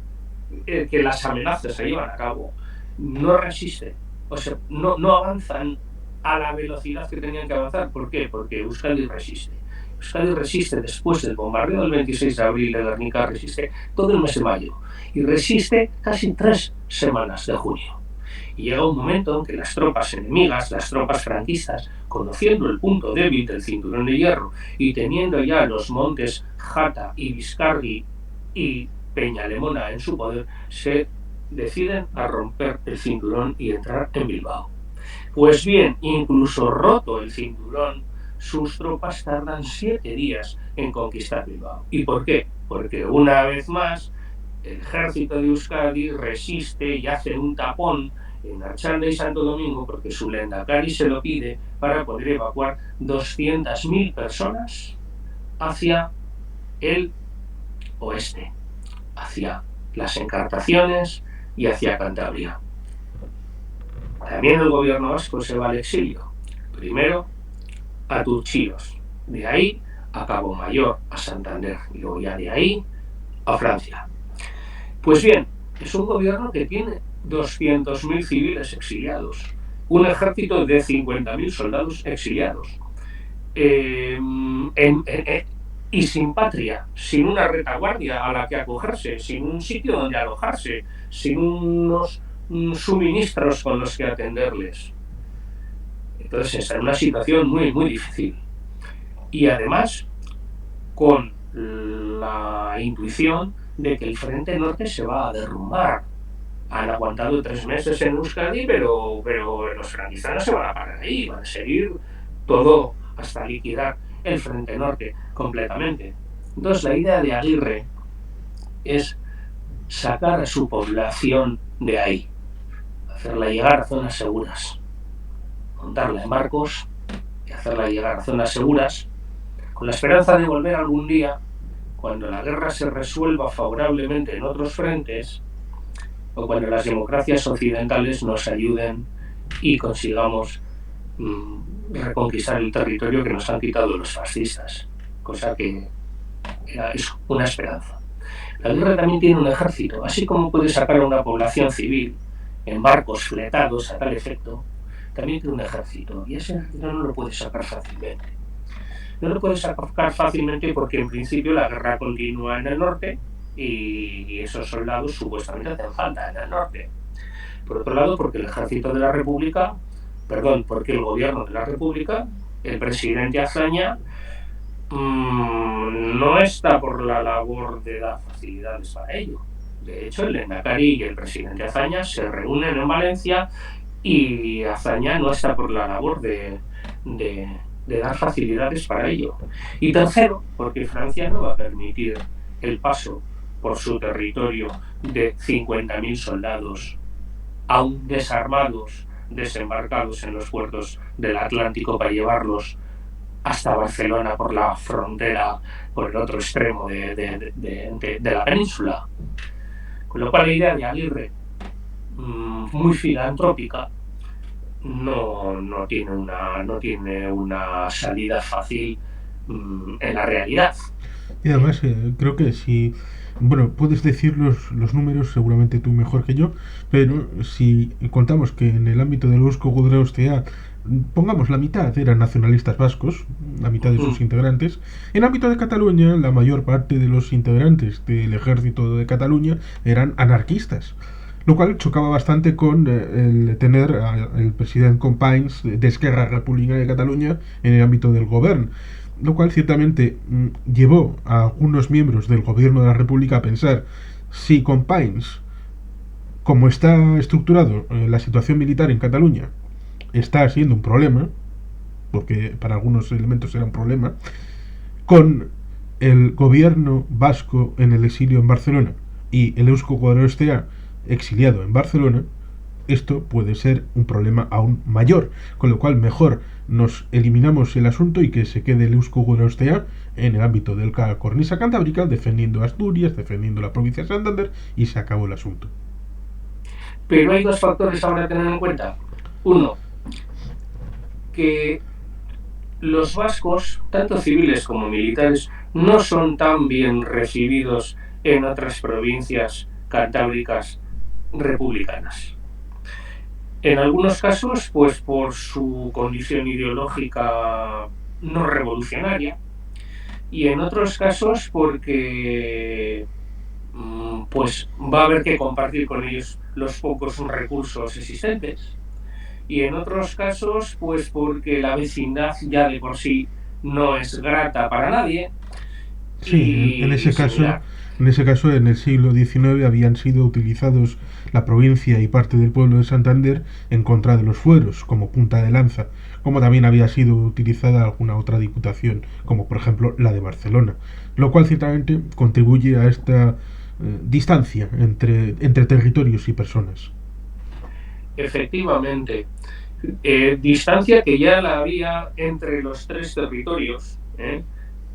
las amenazas se llevan a cabo, no resisten, o sea, no avanzan a la velocidad que tenían que avanzar. ¿Por qué? Porque Euskadi resiste. Euskadi resiste después del bombardeo del 26 de abril de Guernica, resiste todo el mes de mayo y resiste casi 3 semanas de junio. Y llega un momento en que las tropas enemigas, las tropas franquistas, conociendo el punto débil del cinturón de hierro y teniendo ya los montes Jata y Vizcarri y Peñalemona en su poder, se deciden a romper el cinturón y entrar en Bilbao. Pues bien, incluso roto el cinturón, sus tropas tardan 7 días en conquistar Bilbao. ¿Y por qué? Porque una vez más el ejército de Euskadi resiste y hace un tapón en Archanda y Santo Domingo porque su lehendakari se lo pide para poder evacuar 200.000 personas hacia el oeste, hacia las Encartaciones y hacia Cantabria. También el gobierno vasco se va al exilio, primero a Turchíos, de ahí a Cabo Mayor, a Santander, y luego ya de ahí a Francia. Pues bien, es un gobierno que tiene 200.000 civiles exiliados, un ejército de 50.000 soldados exiliados, y sin patria, sin una retaguardia a la que acogerse, sin un sitio donde alojarse, sin unos suministros con los que atenderles. Entonces está en una situación muy, muy difícil. Y además, con la intuición de que el Frente Norte se va a derrumbar. Han aguantado 3 meses en Euskadi, pero los franquistas no se van a parar ahí, van a seguir todo hasta liquidar el Frente Norte completamente. Entonces la idea de Aguirre es sacar a su población de ahí, hacerla llegar a zonas seguras, montarla en barcos y hacerla llegar a zonas seguras, con la esperanza de volver algún día, cuando la guerra se resuelva favorablemente en otros frentes, o cuando las democracias occidentales nos ayuden y consigamos reconquistar el territorio que nos han quitado los fascistas, cosa que es una esperanza. La guerra también tiene un ejército, así como puede sacar a una población civil en barcos fletados a tal efecto, también tiene un ejército, y ese ejército no lo puede sacar fácilmente. No lo puede sacar fácilmente porque en principio la guerra continúa en el norte y esos soldados supuestamente hacen falta en el norte. Por otro lado, porque el ejército de la República, porque el gobierno de la República, el presidente Azaña, no está por la labor de dar facilidades para ello. De hecho, el Lehendakari y el presidente Azaña se reúnen en Valencia y Azaña no está por la labor de dar facilidades para ello. Y tercero, porque Francia no va a permitir el paso por su territorio de 50.000 soldados, aún desarmados, desembarcados en los puertos del Atlántico para llevarlos hasta Barcelona por la frontera, por el otro extremo de la península. Con lo cual la idea de Aguirre, muy filantrópica, no tiene una salida fácil en la realidad. Y además creo que si puedes decir los números seguramente tú mejor que yo, pero si contamos que en el ámbito del Eusko Gudrea-Ustea pongamos la mitad eran nacionalistas vascos, la mitad de sus integrantes, en el ámbito de Cataluña la mayor parte de los integrantes del ejército de Cataluña eran anarquistas, lo cual chocaba bastante con el tener al presidente Companys de Esquerra Republicana de Cataluña en el ámbito del gobierno, lo cual ciertamente llevó a algunos miembros del gobierno de la República a pensar si Companys, como está estructurado la situación militar en Cataluña, está siendo un problema, porque para algunos elementos era un problema, con el gobierno vasco en el exilio en Barcelona y el Eusko Gudrea-Ustea exiliado en Barcelona, esto puede ser un problema aún mayor, con lo cual mejor nos eliminamos el asunto y que se quede el Eusko Gudrea-Ustea en el ámbito del cornisa cantábrica, defendiendo Asturias, defendiendo la provincia de Santander, y se acabó el asunto. Pero hay 2 factores ahora a tener en cuenta. Uno, que los vascos, tanto civiles como militares, no son tan bien recibidos en otras provincias cantábricas republicanas. En algunos casos, pues por su condición ideológica no revolucionaria, y en otros casos porque pues va a haber que compartir con ellos los pocos recursos existentes, y en otros casos pues porque la vecindad ya de por sí no es grata para nadie. Sí, en ese caso, en el siglo XIX habían sido utilizados la provincia y parte del pueblo de Santander en contra de los fueros, como punta de lanza, como también había sido utilizada alguna otra diputación, como por ejemplo la de Barcelona, lo cual ciertamente contribuye a esta distancia entre territorios y personas. Efectivamente, distancia que ya la había entre los 3 territorios,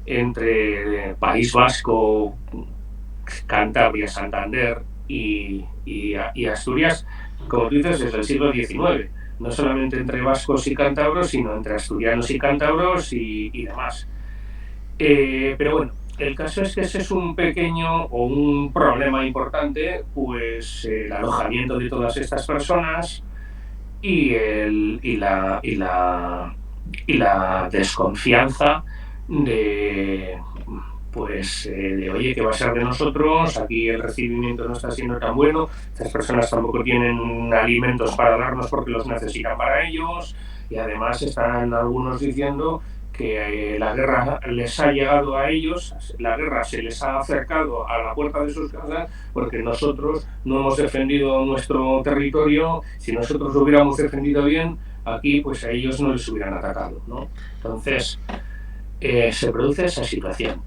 entre País Vasco, Cantabria, Santander y Asturias, como tú dices, desde el siglo XIX. No solamente entre vascos y cántabros, sino entre asturianos y cántabros y demás. Pero bueno, el caso es que ese es un pequeño o un problema importante, pues el alojamiento de todas estas personas y la desconfianza de, pues, de oye, ¿qué va a ser de nosotros? Aquí el recibimiento no está siendo tan bueno, estas personas tampoco tienen alimentos para darnos porque los necesitan para ellos, y además están algunos diciendo que la guerra les ha llegado a ellos, la guerra se les ha acercado a la puerta de sus casas porque nosotros no hemos defendido nuestro territorio. Si nosotros lo hubiéramos defendido bien, aquí pues a ellos no les hubieran atacado, ¿no? Entonces se produce esa situación.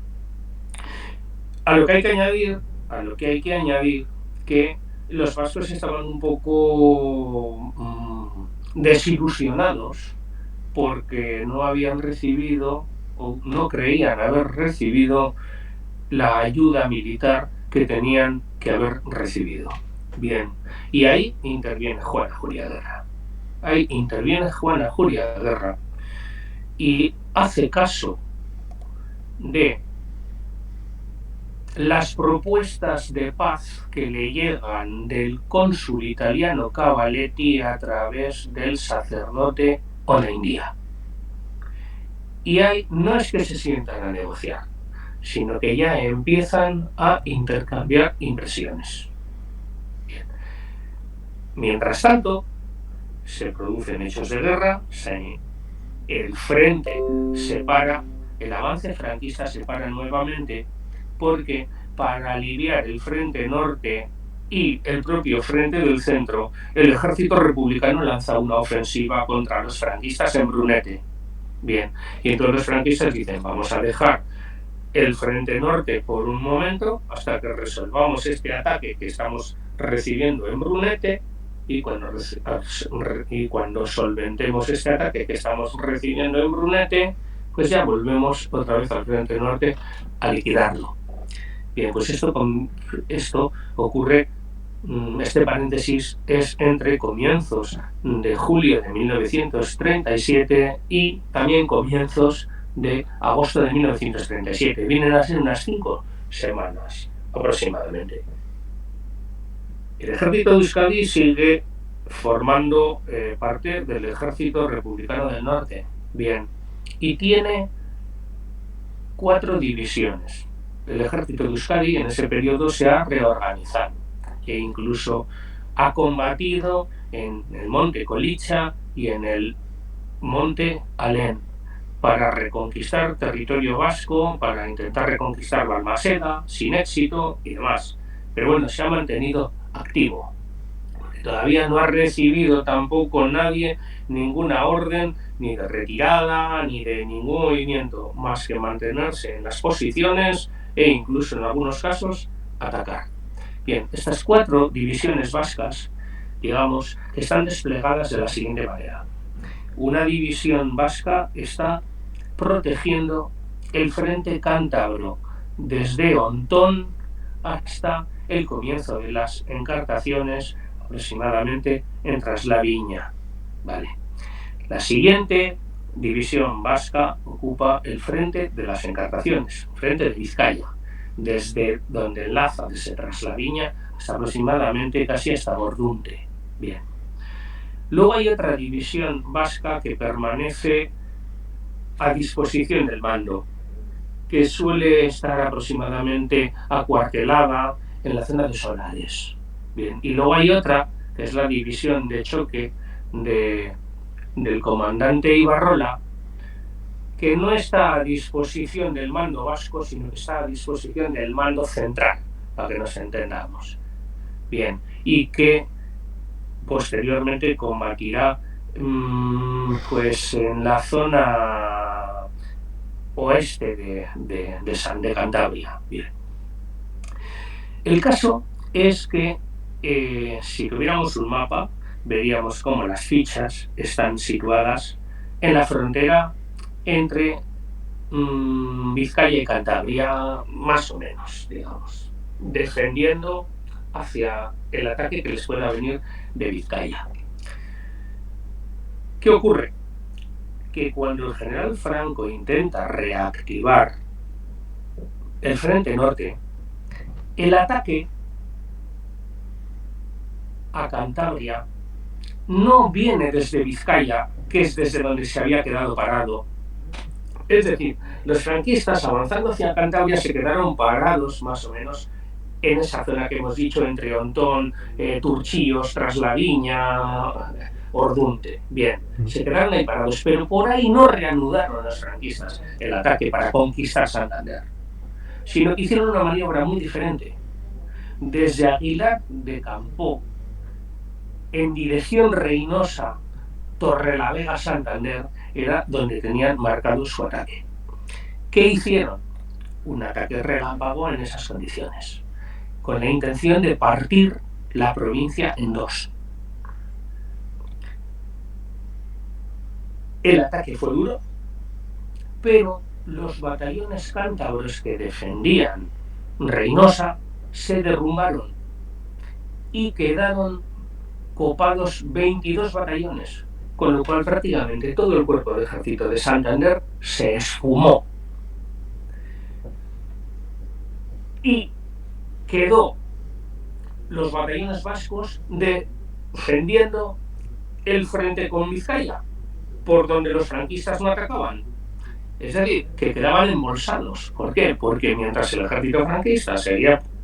A lo que hay que añadir que los vascos estaban un poco desilusionados porque no habían recibido o no creían haber recibido la ayuda militar que tenían que haber recibido. Bien, y ahí interviene Juana Julia Guerra. Y hace caso de las propuestas de paz que le llegan del cónsul italiano Cavaletti a través del sacerdote Onaindia. Y ahí no es que se sientan a negociar, sino que ya empiezan a intercambiar impresiones. Bien. Mientras tanto, se producen hechos de guerra, el frente se para, el avance franquista se para nuevamente, porque para aliviar el frente norte y el propio frente del centro, el ejército republicano lanza una ofensiva contra los franquistas en Brunete. Bien, y entonces los franquistas dicen, vamos a dejar el frente norte por un momento hasta que resolvamos este ataque que estamos recibiendo en Brunete, y cuando solventemos este ataque que estamos recibiendo en Brunete, pues ya volvemos otra vez al frente norte a liquidarlo. Bien, pues esto ocurre, este paréntesis es entre comienzos de julio de 1937 y también comienzos de agosto de 1937. Vienen a ser unas 5 semanas aproximadamente. El ejército de Euskadi sigue formando parte del ejército republicano del norte. Bien, y tiene 4 divisiones. El ejército de Euskadi en ese periodo se ha reorganizado e incluso ha combatido en el monte Colicha y en el monte Alén para reconquistar territorio vasco, para intentar reconquistar Balmaseda, sin éxito y demás. Pero bueno, se ha mantenido activo. Todavía no ha recibido tampoco nadie ninguna orden ni de retirada ni de ningún movimiento, más que mantenerse en las posiciones e incluso en algunos casos atacar. Bien, estas 4 divisiones vascas, digamos, están desplegadas de la siguiente manera. Una división vasca está protegiendo el frente cántabro desde Ontón hasta el comienzo de las encartaciones, aproximadamente en Traslaviña. Vale. La siguiente división vasca ocupa el frente de las encartaciones, frente de Vizcaya, desde donde enlaza desde Traslaviña hasta aproximadamente casi hasta Bordunte. Bien. Luego hay otra división vasca que permanece a disposición del mando, que suele estar aproximadamente acuartelada en la zona de Solares. Bien. Y luego hay otra, que es la división de choque del comandante Ibarrola, que no está a disposición del mando vasco, sino que está a disposición del mando central, para que nos entendamos. Bien, y que posteriormente combatirá pues en la zona oeste de Cantabria. Bien. El caso es que si tuviéramos un mapa, veríamos cómo las fichas están situadas en la frontera entre Vizcaya y Cantabria, más o menos, digamos. defendiendo hacia el ataque que les pueda venir de Vizcaya. ¿Qué ocurre? Que cuando el general Franco intenta reactivar el frente norte, el ataque a Cantabria no viene desde Vizcaya, que es desde donde se había quedado parado. Es decir, los franquistas avanzando hacia Cantabria se quedaron parados más o menos en esa zona que hemos dicho entre Ontón, Turchillos, Traslaviña, Ordunte. Bien, se quedaron ahí parados, pero por ahí no reanudaron los franquistas el ataque para conquistar Santander, sino que hicieron una maniobra muy diferente. Desde Aguilar de Campoo, en dirección Reynosa, Torrelavega, Santander, era donde tenían marcado su ataque. ¿Qué hicieron? Un ataque relámpago en esas condiciones, con la intención de partir la provincia en dos. El ataque fue duro, pero los batallones cántabros que defendían Reynosa se derrumbaron y quedaron copados 22 batallones, con lo cual prácticamente todo el cuerpo de ejército de Santander se esfumó. Y quedó los batallones vascos defendiendo el frente con Vizcaya, por donde los franquistas no atacaban. Es decir, que quedaban embolsados. ¿Por qué? Porque mientras el ejército franquista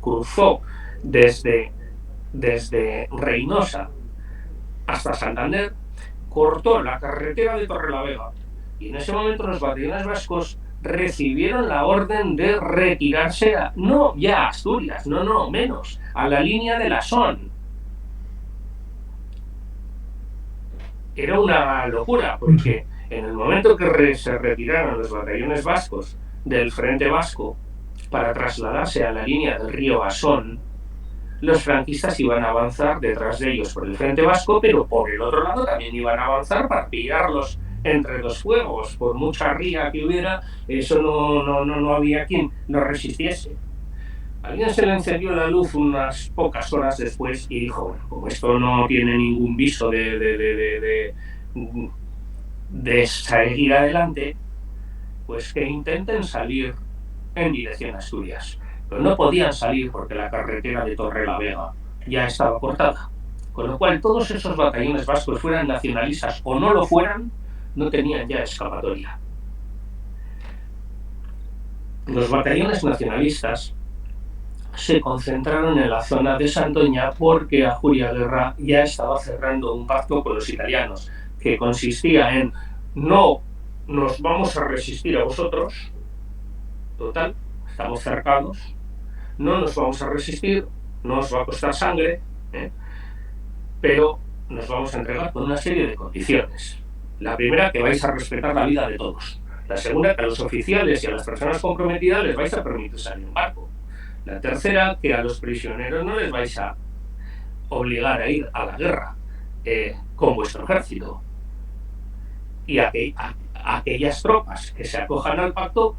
cruzó desde Reynosa hasta Santander, cortó la carretera de Torrelavega, y en ese momento los batallones vascos recibieron la orden de retirarse no ya a Asturias, menos, a la línea de la Son. Era una locura, porque en el momento que se retiraron los batallones vascos del frente vasco para trasladarse a la línea del río Asón, los franquistas iban a avanzar detrás de ellos por el frente vasco, pero por el otro lado también iban a avanzar para pillarlos entre los fuegos. Por mucha ría que hubiera, eso no había quien lo resistiese. A alguien se le encendió la luz unas pocas horas después y dijo, bueno, como esto no tiene ningún viso de seguir adelante, pues que intenten salir en dirección a Asturias. Pero no podían salir porque la carretera de Torrelavega ya estaba cortada. Con lo cual todos esos batallones vascos, fueran nacionalistas o no lo fueran, no tenían ya escapatoria. Los batallones nacionalistas se concentraron en la zona de Santoña porque Ajuriaguerra ya estaba cerrando un pacto con los italianos, que consistía en: no nos vamos a resistir a vosotros, total, estamos cercados, no nos vamos a resistir, no os va a costar sangre, pero nos vamos a entregar con una serie de condiciones. La primera, que vais a respetar la vida de todos. La segunda, que a los oficiales y a las personas comprometidas les vais a permitir salir en barco. La tercera, que a los prisioneros no les vais a obligar a ir a la guerra con vuestro ejército. Y aquellas tropas que se acojan al pacto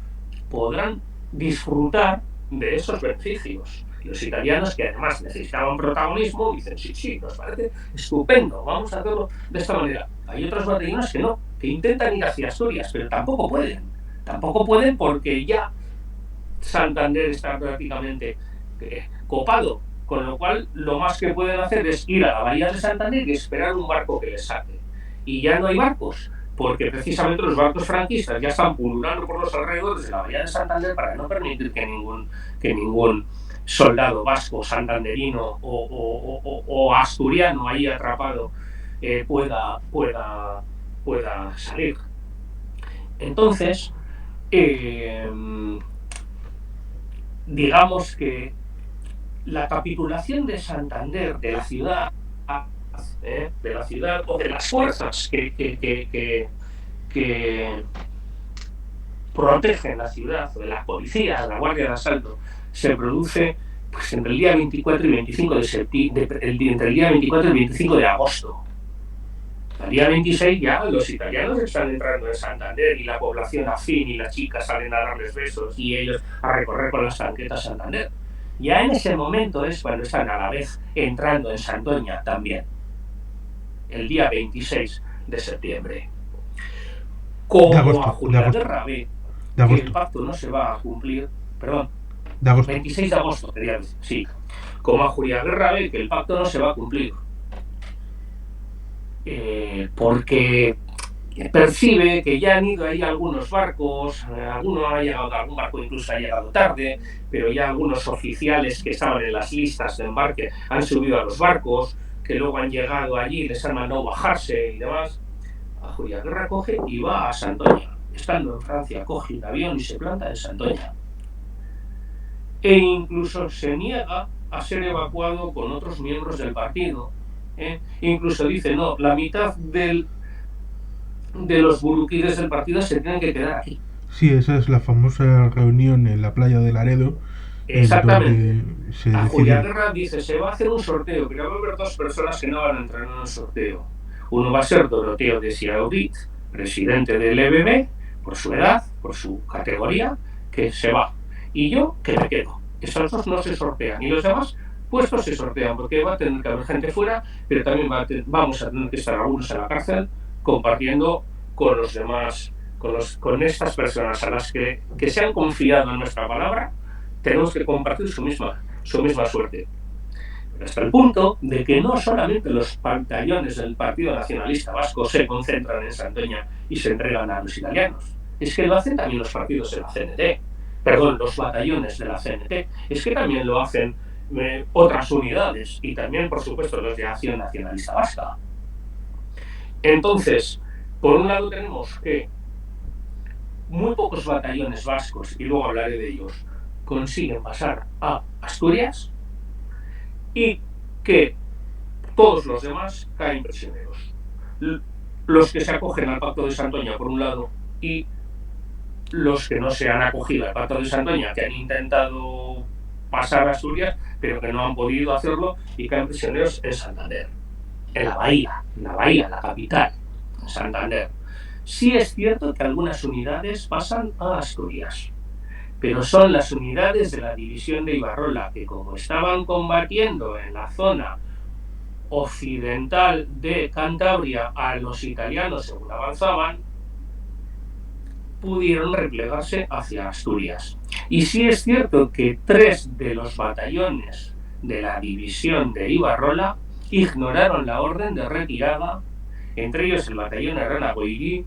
podrán disfrutar de esos beneficios. Los italianos, que además necesitaban protagonismo, dicen: sí, nos parece estupendo, vamos a hacerlo de esta manera. Hay otros batallones que no, que intentan ir hacia Asturias, pero tampoco pueden porque ya Santander está prácticamente copado, con lo cual lo más que pueden hacer es ir a la bahía de Santander y esperar un barco que les saque. Y ya no hay barcos, porque precisamente los barcos franquistas ya están pululando por los alrededores de la bahía de Santander para no permitir que ningún soldado vasco, santanderino o asturiano ahí atrapado pueda salir. Entonces, digamos que la capitulación de Santander, de la ciudad o de las fuerzas que protegen la ciudad, o de la policía, de la guardia de asalto, se produce pues entre el día 24 y 25 de septiembre, entre el día 24 y 25 de agosto. El día 26 ya los italianos están entrando en Santander y la población afín y las chicas salen a darles besos y ellos a recorrer con las tanquetas Santander. Ya en ese momento es cuando están a la vez entrando en Santoña también, el día 26 de septiembre. De Como agosto, de agosto, Ajuriaguerra ve de que el agosto, pacto no se va a cumplir, perdón, de agosto. 26 de agosto, quería decir, sí, como Ajuriaguerra ve que el pacto no se va a cumplir, porque percibe que ya han ido ahí algunos barcos, algún barco incluso ha llegado tarde, pero ya algunos oficiales que estaban en las listas de embarque han subido a los barcos, que luego han llegado allí, les han mandado bajarse y demás. Ajuriaguerra coge y va a Santoña. Estando en Francia, coge un avión y se planta en Santoña. E incluso se niega a ser evacuado con otros miembros del partido. Incluso dice, no, la mitad de los buruquíes del partido se tienen que quedar aquí. Sí, esa es la famosa reunión en la playa de Laredo, en Exactamente. donde se decide. Ajuriaguerra dice, se va a hacer un sorteo, pero va a haber dos personas que no van a entrar en el sorteo. Uno va a ser Doroteo de Siaudit, presidente del EBB, por su edad, por su categoría, que se va. Y yo, que me quedo. Esos dos no se sortean. Y los demás puestos se sortean, porque va a tener que haber gente fuera, pero también vamos a tener que estar algunos en la cárcel compartiendo con los demás, con estas personas a las que se han confiado en nuestra palabra. Tenemos que compartir su misma suerte. Hasta el punto de que no solamente los batallones del Partido Nacionalista Vasco se concentran en Santoña y se entregan a los italianos, es que lo hacen también los partidos de la CNT, perdón, los batallones de la CNT, es que también lo hacen otras unidades y también, por supuesto, los de Acción Nacionalista Vasca. Entonces, por un lado tenemos que muy pocos batallones vascos, y luego hablaré de ellos, consiguen pasar a Asturias y que todos los demás caen prisioneros. Los que se acogen al Pacto de Santoña, por un lado, y los que no se han acogido al Pacto de Santoña, que han intentado pasar a Asturias, pero que no han podido hacerlo y caen prisioneros en Santander, en la bahía, la capital, en Santander. Sí es cierto que algunas unidades pasan a Asturias, pero son las unidades de la división de Ibarrola, que como estaban combatiendo en la zona occidental de Cantabria a los italianos según avanzaban, pudieron replegarse hacia Asturias. Y sí es cierto que 3 de los batallones de la división de Ibarrola ignoraron la orden de retirada, entre ellos el batallón Arana Goirí,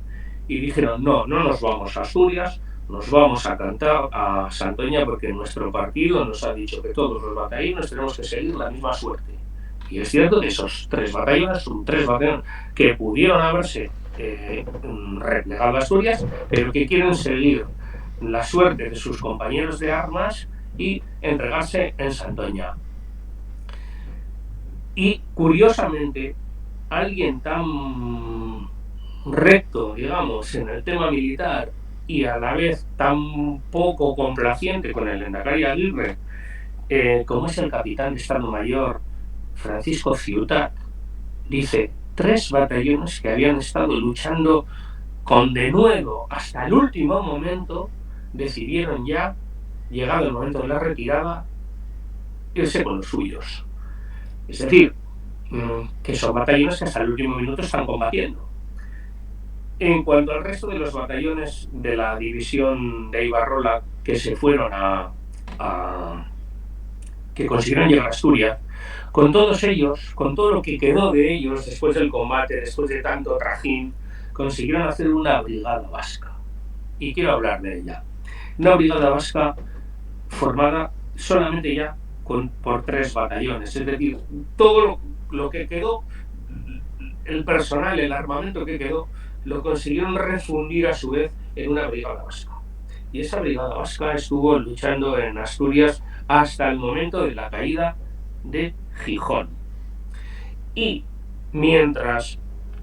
y dijeron, no nos vamos a Asturias, nos vamos a cantar a Santoña porque nuestro partido nos ha dicho que todos los batallones tenemos que seguir la misma suerte. Y es cierto que esos 3 batallones son 3 batallones que pudieron haberse replegado a Asturias, pero que quieren seguir la suerte de sus compañeros de armas y entregarse en Santoña. Y curiosamente, alguien tan recto, digamos, en el tema militar y a la vez tan poco complaciente con el Lehendakari Aguirre, como es el capitán de Estado Mayor Francisco Ciutat, dice 3 batallones que habían estado luchando con denuedo hasta el último momento, decidieron ya, llegado el momento de la retirada, irse con los suyos. Es decir, que son batallones que hasta el último minuto están combatiendo. En cuanto al resto de los batallones de la división de Ibarrola que se fueron que consiguieron llegar a Asturias, con todos ellos, con todo lo que quedó de ellos después del combate, después de tanto trajín, consiguieron hacer una brigada vasca. Y quiero hablar de ella. Una brigada vasca formada solamente ya por 3 batallones. Es decir, todo lo que quedó, el personal, el armamento que quedó, lo consiguieron refundir a su vez en una brigada vasca. Y esa brigada vasca estuvo luchando en Asturias hasta el momento de la caída de Gijón. Y mientras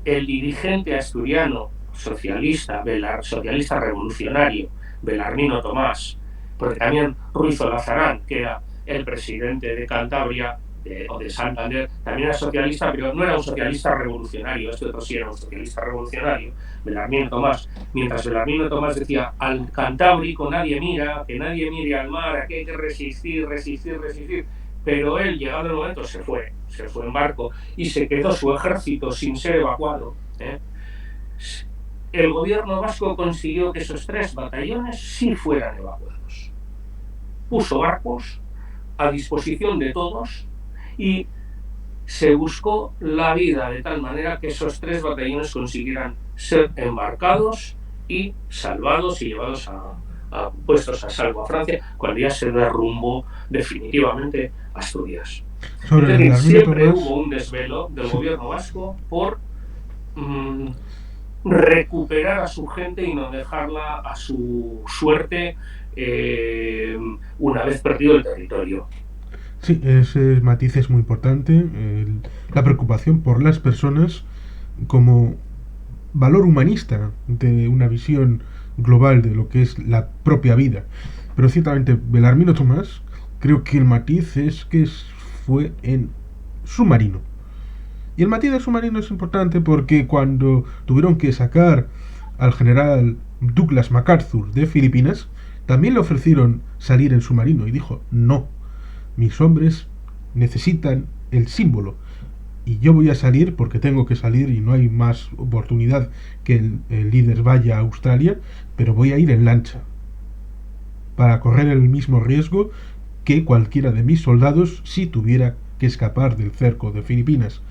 el dirigente asturiano socialista revolucionario, Belarmino Tomás, porque también Ruiz Olazarán, que era el presidente de Cantabria, o de Santander, también era socialista, pero no era un socialista revolucionario, este otro sí era un socialista revolucionario, Belarmino Tomás. Mientras Belarmino Tomás decía, al Cantábrico nadie mira, que nadie mire al mar, aquí hay que resistir, resistir, resistir. Pero él, llegado el momento, se fue en barco y se quedó su ejército sin ser evacuado. El gobierno vasco consiguió que esos 3 batallones sí fueran evacuados. Puso barcos a disposición de todos y se buscó la vida de tal manera que esos 3 batallones consiguieran ser embarcados y salvados y llevados puestos a salvo a Francia cuando ya se derrumbó definitivamente Asturias. Es decir, siempre hubo un desvelo del gobierno vasco por recuperar a su gente y no dejarla a su suerte una vez perdido el territorio. Sí, ese matiz es muy importante, la preocupación por las personas como valor humanista de una visión global de lo que es la propia vida. Pero ciertamente, Belarmino Tomás, creo que el matiz es que fue en submarino. Y el matiz del submarino es importante porque cuando tuvieron que sacar al general Douglas MacArthur de Filipinas, también le ofrecieron salir en submarino y dijo, no, mis hombres necesitan el símbolo y yo voy a salir porque tengo que salir y no hay más oportunidad que el líder vaya a Australia, pero voy a ir en lancha para correr el mismo riesgo que cualquiera de mis soldados si tuviera que escapar del cerco de Filipinas.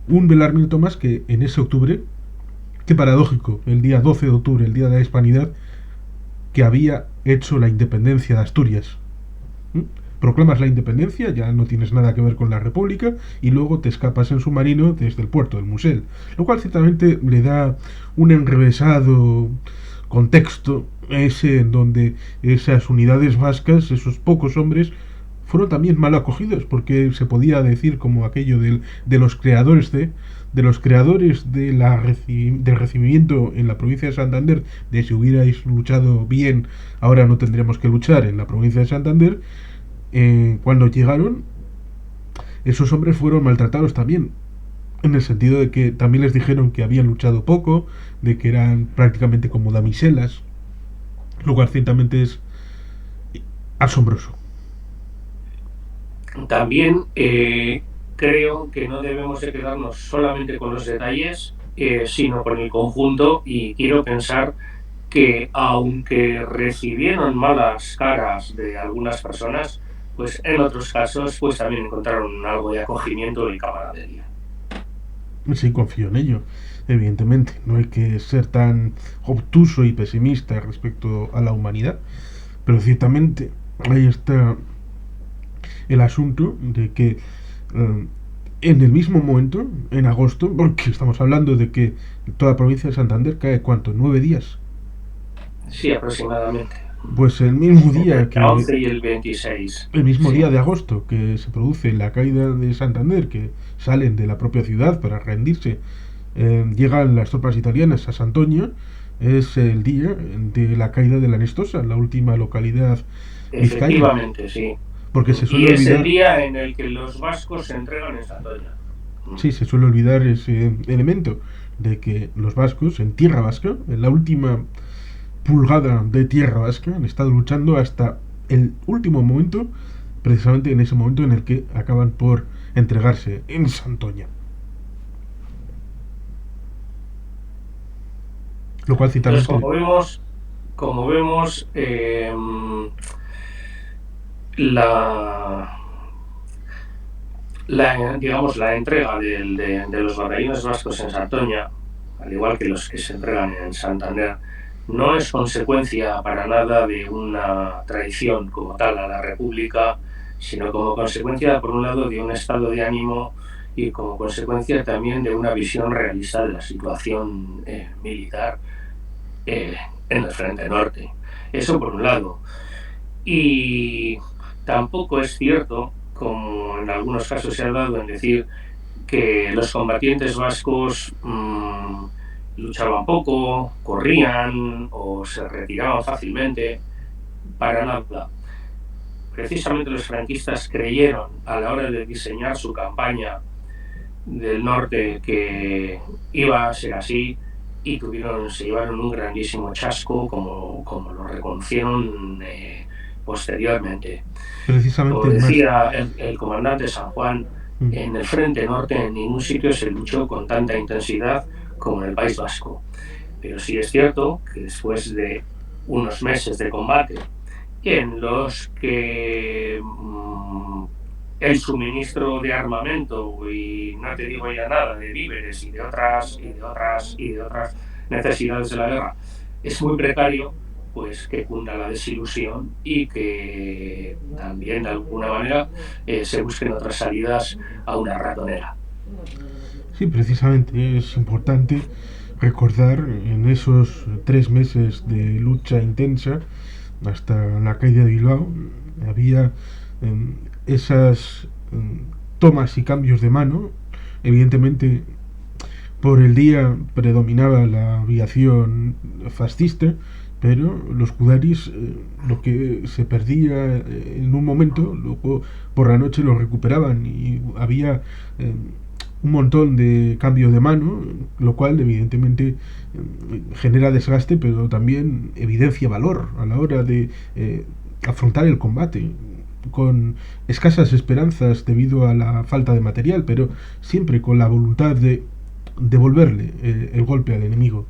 Un Belarmino Tomás que en ese octubre, qué paradójico, el día 12 de octubre, el día de la Hispanidad, que había hecho la independencia de Asturias. Proclamas la independencia, ya no tienes nada que ver con la república, y luego te escapas en submarino desde el puerto del Musel, lo cual ciertamente le da un enrevesado contexto ese en donde esas unidades vascas, esos pocos hombres, fueron también mal acogidos, porque se podía decir como aquello de los creadores de los creadores de del recibimiento en la provincia de Santander, de si hubierais luchado bien, ahora no tendríamos que luchar en la provincia de Santander. Cuando llegaron, esos hombres fueron maltratados también, en el sentido de que también les dijeron que habían luchado poco, de que eran prácticamente como damiselas, lo cual ciertamente es asombroso. También creo que no debemos de quedarnos solamente con los detalles, sino con el conjunto, y quiero pensar que aunque recibieron malas caras de algunas personas, pues en otros casos pues también encontraron algo de acogimiento y camaradería. Sí, confío en ello, evidentemente. No hay que ser tan obtuso y pesimista respecto a la humanidad, pero ciertamente ahí está el asunto de que en el mismo momento, en agosto, porque estamos hablando de que toda la provincia de Santander cae, ¿cuánto? 9 días. Sí, aproximadamente. Pues el mismo día que... El 11 y el 26. El mismo día de agosto que se produce la caída de Santander, que salen de la propia ciudad para rendirse, llegan las tropas italianas a Santoña, es el día de la caída de la Nestosa, la última localidad vizcaína. Efectivamente, sí. Porque se suele y es olvidar... el día en el que los vascos se entregan en Santoña. Sí, se suele olvidar ese elemento de que los vascos, en tierra vasca, en la última pulgada de tierra vasca, han estado luchando hasta el último momento, precisamente en ese momento en el que acaban por entregarse en Santoña. Lo cual citamos. Como vemos digamos, la entrega de los batallones vascos en Santoña, al igual que los que se entregan en Santander, no es consecuencia para nada de una traición como tal a la República, sino como consecuencia, por un lado, de un estado de ánimo y como consecuencia también de una visión realista de la situación militar en el Frente Norte. Eso por un lado. Y tampoco es cierto, como en algunos casos se ha dado en decir, que los combatientes vascos luchaban poco, corrían o se retiraban fácilmente. Para nada. precisamente los franquistas creyeron a la hora de diseñar su campaña del norte que iba a ser así y se llevaron un grandísimo chasco como lo reconocieron posteriormente. Precisamente, Como más. decía el comandante San Juan, en el frente norte en ningún sitio se luchó con tanta intensidad como en el País Vasco. Pero sí es cierto que después de unos meses de combate en los que el suministro de armamento y no te digo ya nada de víveres y de otras necesidades de la guerra es muy precario, pues que cunda la desilusión y que también de alguna manera se busquen otras salidas a una ratonera. Sí, precisamente es importante recordar en esos 3 meses de lucha intensa hasta la caída de Bilbao había esas tomas y cambios de mano. Evidentemente, por el día predominaba la aviación fascista, pero los Kudaris, lo que se perdía en un momento, luego por la noche lo recuperaban y había un montón de cambio de mano, lo cual evidentemente genera desgaste, pero también evidencia valor a la hora de afrontar el combate con escasas esperanzas debido a la falta de material, pero siempre con la voluntad de devolverle el golpe al enemigo.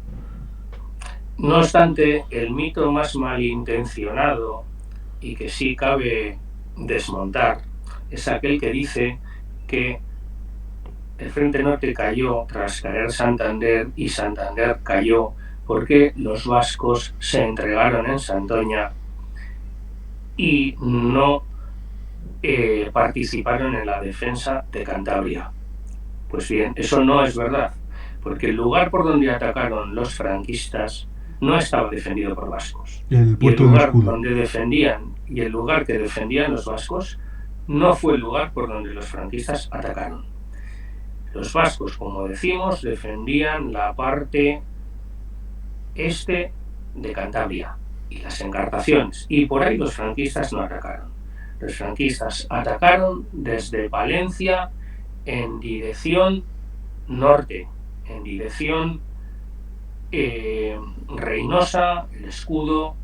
No obstante, el mito más malintencionado y que sí cabe desmontar es aquel que dice que el Frente Norte cayó tras caer Santander y Santander cayó porque los vascos se entregaron en Santoña y no participaron en la defensa de Cantabria. Pues bien, eso no es verdad, porque el lugar por donde atacaron los franquistas no estaba defendido por vascos. El puerto del Escudo. Y el lugar que defendían los vascos no fue el lugar por donde los franquistas atacaron. Los vascos, como decimos, defendían la parte este de Cantabria y las encartaciones, y por ahí los franquistas no atacaron. Los franquistas atacaron desde Palencia en dirección norte, en dirección Reynosa, El Escudo,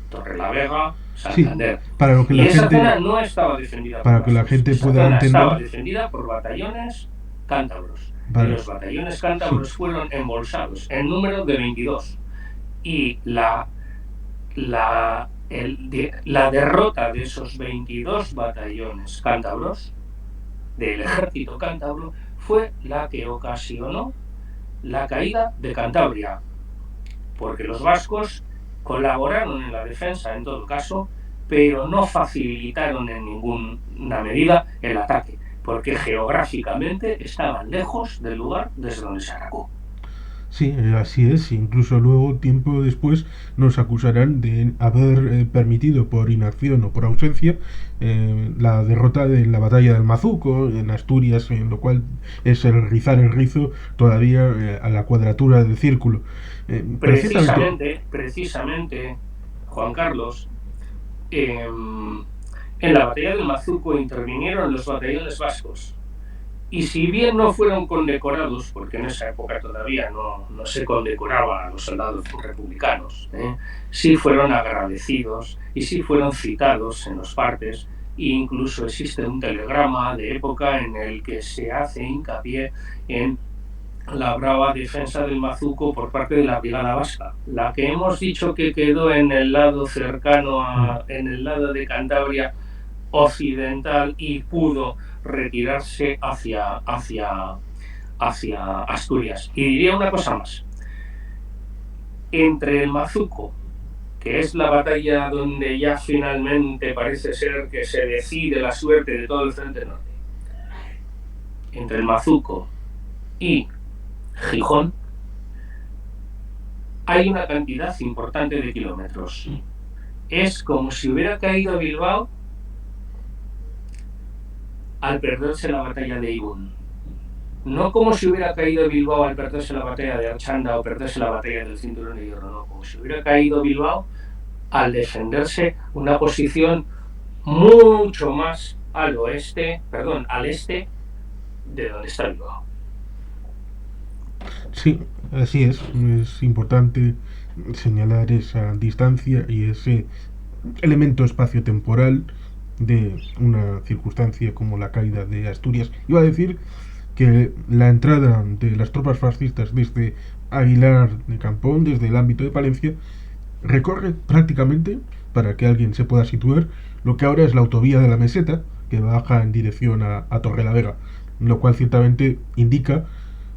Torrelavega, Santander. Sí, para lo que la esa gente, zona no estaba defendida para por que la gente esa pueda zona entender. Estaba defendida por batallones cántabros. Vale. Y los batallones cántabros sí fueron embolsados en número de 22. Y la derrota de esos 22 batallones cántabros del ejército cántabro fue la que ocasionó la caída de Cantabria, porque los vascos colaboraron en la defensa en todo caso, pero no facilitaron en ninguna medida el ataque, porque geográficamente estaban lejos del lugar desde donde se atacó. Sí, así es. Incluso luego, tiempo después, nos acusarán de haber permitido por inacción o por ausencia la derrota de la batalla del Mazuco en Asturias, en lo cual es el rizar el rizo todavía a la cuadratura del círculo. Precisamente, Juan Carlos, en la batalla del Mazuco intervinieron los batallones vascos. Y si bien no fueron condecorados, porque en esa época todavía no se condecoraba a los soldados republicanos, sí fueron agradecidos y sí fueron citados en los partes, e incluso existe un telegrama de época en el que se hace hincapié en la brava defensa del Mazuco por parte de la Brigada Vasca, la que hemos dicho que quedó en el lado cercano en el lado de Cantabria occidental y pudo retirarse hacia Asturias. Y diría una cosa más. Entre el Mazuco, que es la batalla donde ya finalmente parece ser que se decide la suerte de todo el Frente Norte, entre el Mazuco y Gijón, hay una cantidad importante de kilómetros. Es como si hubiera caído Bilbao al perderse la batalla de Irún. No como si hubiera caído Bilbao al perderse la batalla de Archanda o perderse la batalla del Cinturón de Hierro, no, como si hubiera caído Bilbao al defenderse una posición mucho más al este de donde está Bilbao. Sí, así es. Es importante señalar esa distancia y ese elemento espacio-temporal de una circunstancia como la caída de Asturias. Iba a decir que la entrada de las tropas fascistas desde Aguilar de Campón, desde el ámbito de Palencia, recorre prácticamente, para que alguien se pueda situar, lo que ahora es la autovía de la Meseta, que baja en dirección a Torrelavega, lo cual ciertamente indica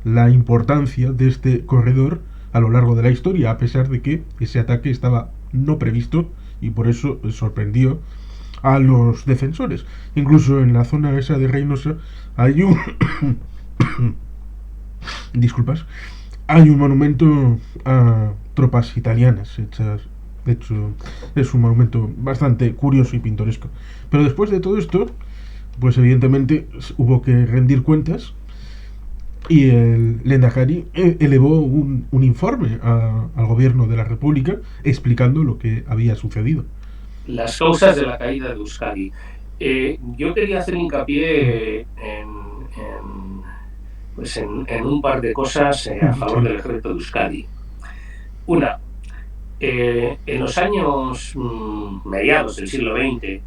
la importancia de este corredor a lo largo de la historia, a pesar de que ese ataque estaba no previsto y por eso sorprendió a los defensores. Incluso en la zona esa de Reynosa hay un disculpas, hay un monumento a tropas italianas hechas. De hecho, es un monumento bastante curioso y pintoresco. Pero después de todo esto, pues evidentemente hubo que rendir cuentas y el Lendakari elevó un informe al gobierno de la República explicando lo que había sucedido. Las causas de la caída de Euskadi. Yo quería hacer hincapié en un par de cosas a favor Sí. del ejército de Euskadi. Una, en los años mediados del siglo XX,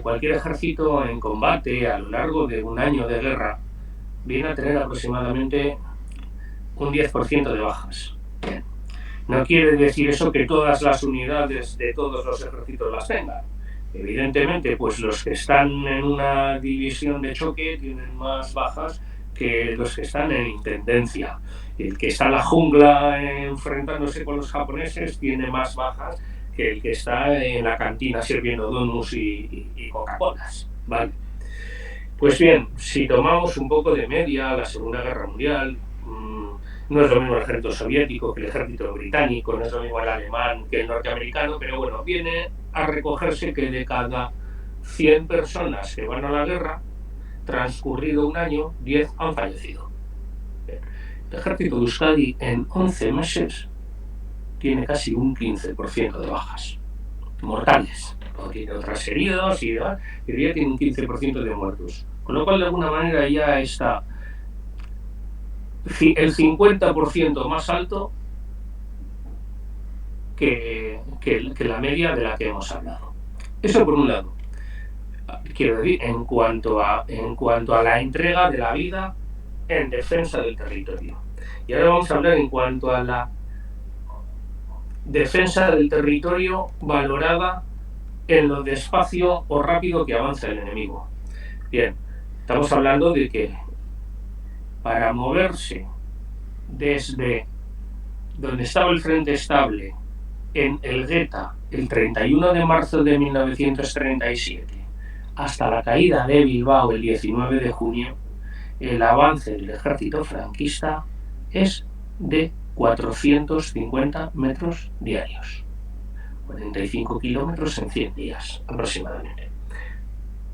cualquier ejército en combate a lo largo de un año de guerra viene a tener aproximadamente un 10% de bajas. Bien. No quiere decir eso que todas las unidades de todos los ejércitos las tengan. Evidentemente, pues los que están en una división de choque tienen más bajas que los que están en intendencia. El que está en la jungla enfrentándose con los japoneses tiene más bajas que el que está en la cantina sirviendo donuts y Coca-Colas. ¿Vale? Pues bien, si tomamos un poco de media la Segunda Guerra Mundial, no es lo mismo el ejército soviético que el ejército británico, no es lo mismo el alemán que el norteamericano, pero bueno, viene a recogerse que de cada 100 personas que van a la guerra, transcurrido un año, 10 han fallecido. El ejército de Euskadi en 11 meses tiene casi un 15% de bajas mortales. O tiene otras heridos y demás, pero ya tiene un 15% de muertos. Con lo cual, de alguna manera, ya está el 50% más alto que la media de la que hemos hablado. Eso por un lado. Quiero decir, en cuanto a la entrega de la vida en defensa del territorio. Y ahora vamos a hablar en cuanto a la defensa del territorio valorada en lo despacio o rápido que avanza el enemigo. Bien, estamos hablando de que para moverse desde donde estaba el frente estable en Elgueta el 31 de marzo de 1937 hasta la caída de Bilbao el 19 de junio, el avance del ejército franquista es de 450 metros diarios, 45 kilómetros en 100 días aproximadamente.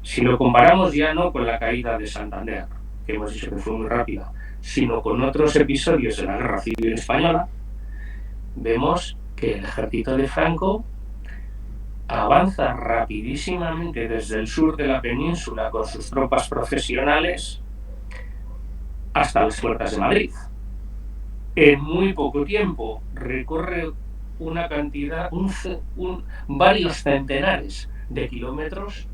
Si lo comparamos ya no con la caída de Santander, que hemos dicho que fue muy rápida, sino con otros episodios de la Guerra Civil Española, vemos que el ejército de Franco avanza rapidísimamente desde el sur de la península con sus tropas profesionales hasta las puertas de Madrid. En muy poco tiempo recorre una cantidad, varios centenares de kilómetros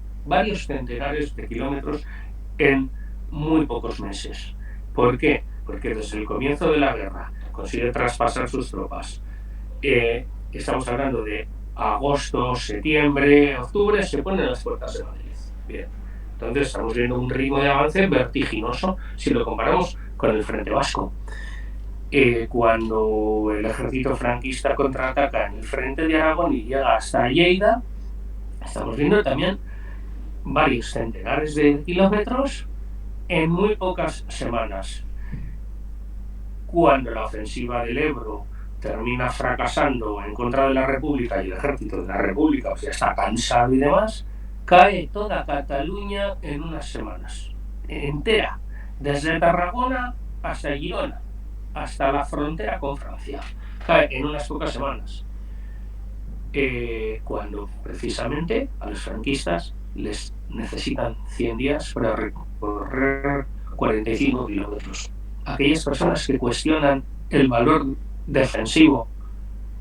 en muy pocos meses. ¿Por qué? Porque desde el comienzo de la guerra consigue traspasar sus tropas. Estamos hablando de agosto, septiembre, octubre, se ponen las puertas de Madrid. Bien. Entonces estamos viendo un ritmo de avance vertiginoso si lo comparamos con el Frente Vasco. Cuando el ejército franquista contraataca en el frente de Aragón y llega hasta Lleida, estamos viendo también varios centenares de kilómetros en muy pocas semanas. Cuando la ofensiva del Ebro termina fracasando en contra de la República y el ejército de la República pues ya está cansado y demás, cae toda Cataluña en unas semanas, entera, desde Tarragona hasta Girona, hasta la frontera con Francia, cae en unas pocas semanas. cuando precisamente a los franquistas les necesitan 100 días para recorrer 45 kilómetros. Aquellas personas que cuestionan el valor defensivo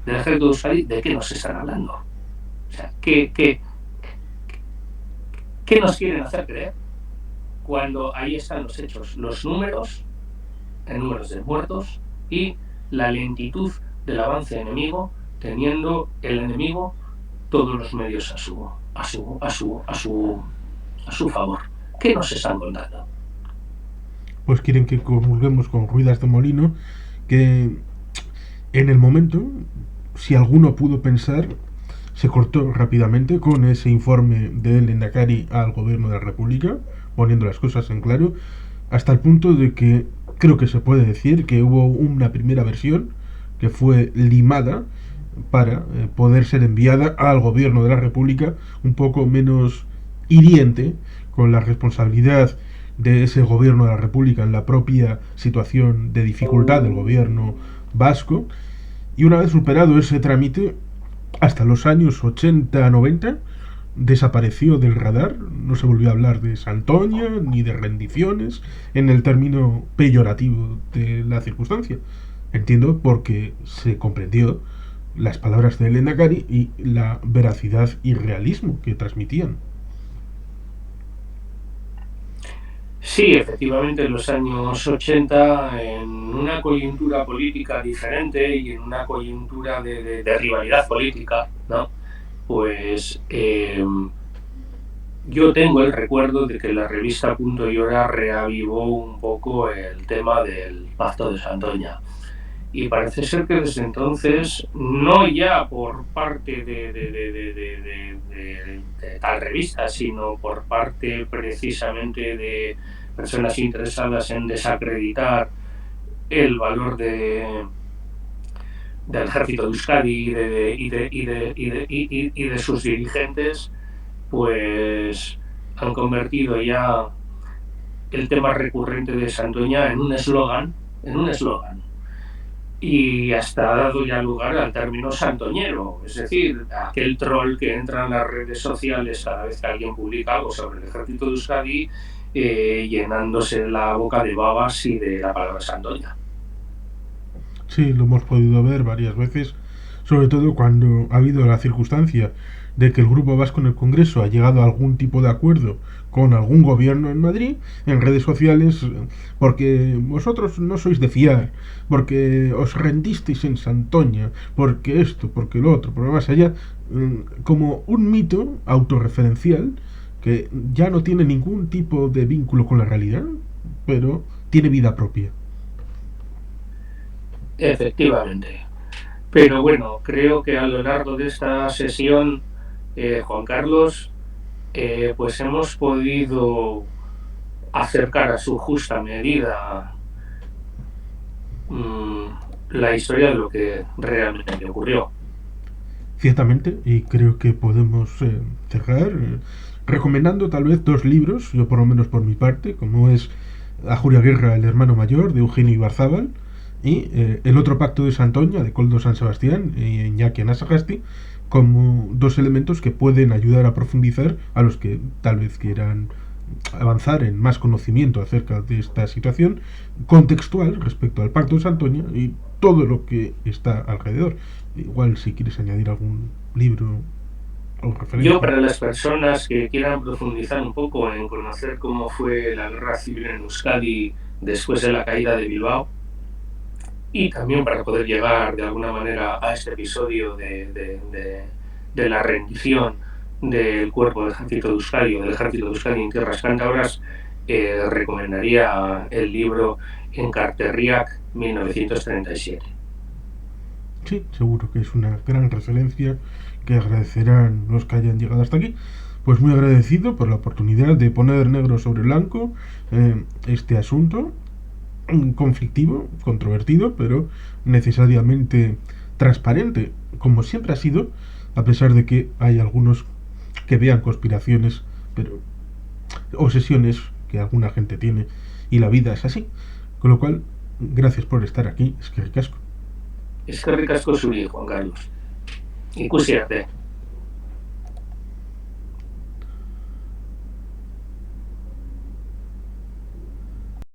del ejército de Euskadi, ¿de qué nos están hablando? O sea, ¿qué nos quieren hacer creer cuando ahí están los hechos, los números, en números de muertos y la lentitud del avance enemigo, teniendo el enemigo todos los medios a su favor? ¿Qué nos están contando? Pues quieren que comulguemos con ruidas de molino, que en el momento, si alguno pudo pensar, se cortó rápidamente con ese informe del Lehendakari al gobierno de la República, poniendo las cosas en claro, hasta el punto de que creo que se puede decir que hubo una primera versión que fue limada para poder ser enviada al gobierno de la República, un poco menos hiriente con la responsabilidad de ese gobierno de la República en la propia situación de dificultad del gobierno vasco. Y una vez superado ese trámite, hasta los años 80-90 desapareció del radar, no se volvió a hablar de Santoña ni de rendiciones en el término peyorativo de la circunstancia. Entiendo porque se comprendió las palabras de Lehendakari y la veracidad y realismo que transmitían. Sí, efectivamente, en los años 80, en una coyuntura política diferente y en una coyuntura de rivalidad política, ¿no? Pues yo tengo el recuerdo de que la revista Punto y Hora reavivó un poco el tema del Pacto de Santoña. Y parece ser que desde entonces, no ya por parte de tal revista, sino por parte precisamente de personas interesadas en desacreditar el valor del ejército de Euskadi y de sus dirigentes, pues han convertido ya el tema recurrente de Santoña en un eslogan, y hasta ha dado ya lugar al término santoñero, es decir, aquel troll que entra en las redes sociales cada vez que alguien publica algo sobre el ejército de Euskadi, llenándose la boca de babas y de la palabra Santoña. Sí, lo hemos podido ver varias veces, sobre todo cuando ha habido la circunstancia de que el Grupo Vasco en el Congreso ha llegado a algún tipo de acuerdo con algún gobierno en Madrid, en redes sociales, porque vosotros no sois de fiar, porque os rendisteis en Santoña, porque esto, porque lo otro, porque más allá, como un mito autorreferencial que ya no tiene ningún tipo de vínculo con la realidad, pero tiene vida propia. Efectivamente. Pero bueno, creo que a lo largo de esta sesión, Juan Carlos, pues hemos podido acercar a su justa medida la historia de lo que realmente ocurrió. Ciertamente, y creo que podemos cerrar recomendando tal vez dos libros, yo por lo menos por mi parte, como es Ajuria Guerra, el hermano mayor, de Eugenio Ibarzábal, y El otro pacto de Santoña, de Koldo San Sebastián y Iñaki Anasagasti, como dos elementos que pueden ayudar a profundizar a los que tal vez quieran avanzar en más conocimiento acerca de esta situación contextual respecto al pacto de Santoña y todo lo que está alrededor. Igual si quieres añadir algún libro o referencia. Yo, para las personas que quieran profundizar un poco en conocer cómo fue la guerra civil en Euskadi después de la caída de Bilbao, y también para poder llegar de alguna manera a este episodio de la rendición del cuerpo del ejército de Euskadi o del ejército de Euskadi en tierras cántabras, recomendaría el libro Enkarterriak 1937. Sí, seguro que es una gran referencia que agradecerán los que hayan llegado hasta aquí. Pues muy agradecido por la oportunidad de poner negro sobre blanco este asunto conflictivo, controvertido, pero necesariamente transparente, como siempre ha sido, a pesar de que hay algunos que vean conspiraciones, pero obsesiones que alguna gente tiene, y la vida es así. Con lo cual, gracias por estar aquí, es que ricasco. Es que ricasco suyo, Juan Carlos. ikusi arte.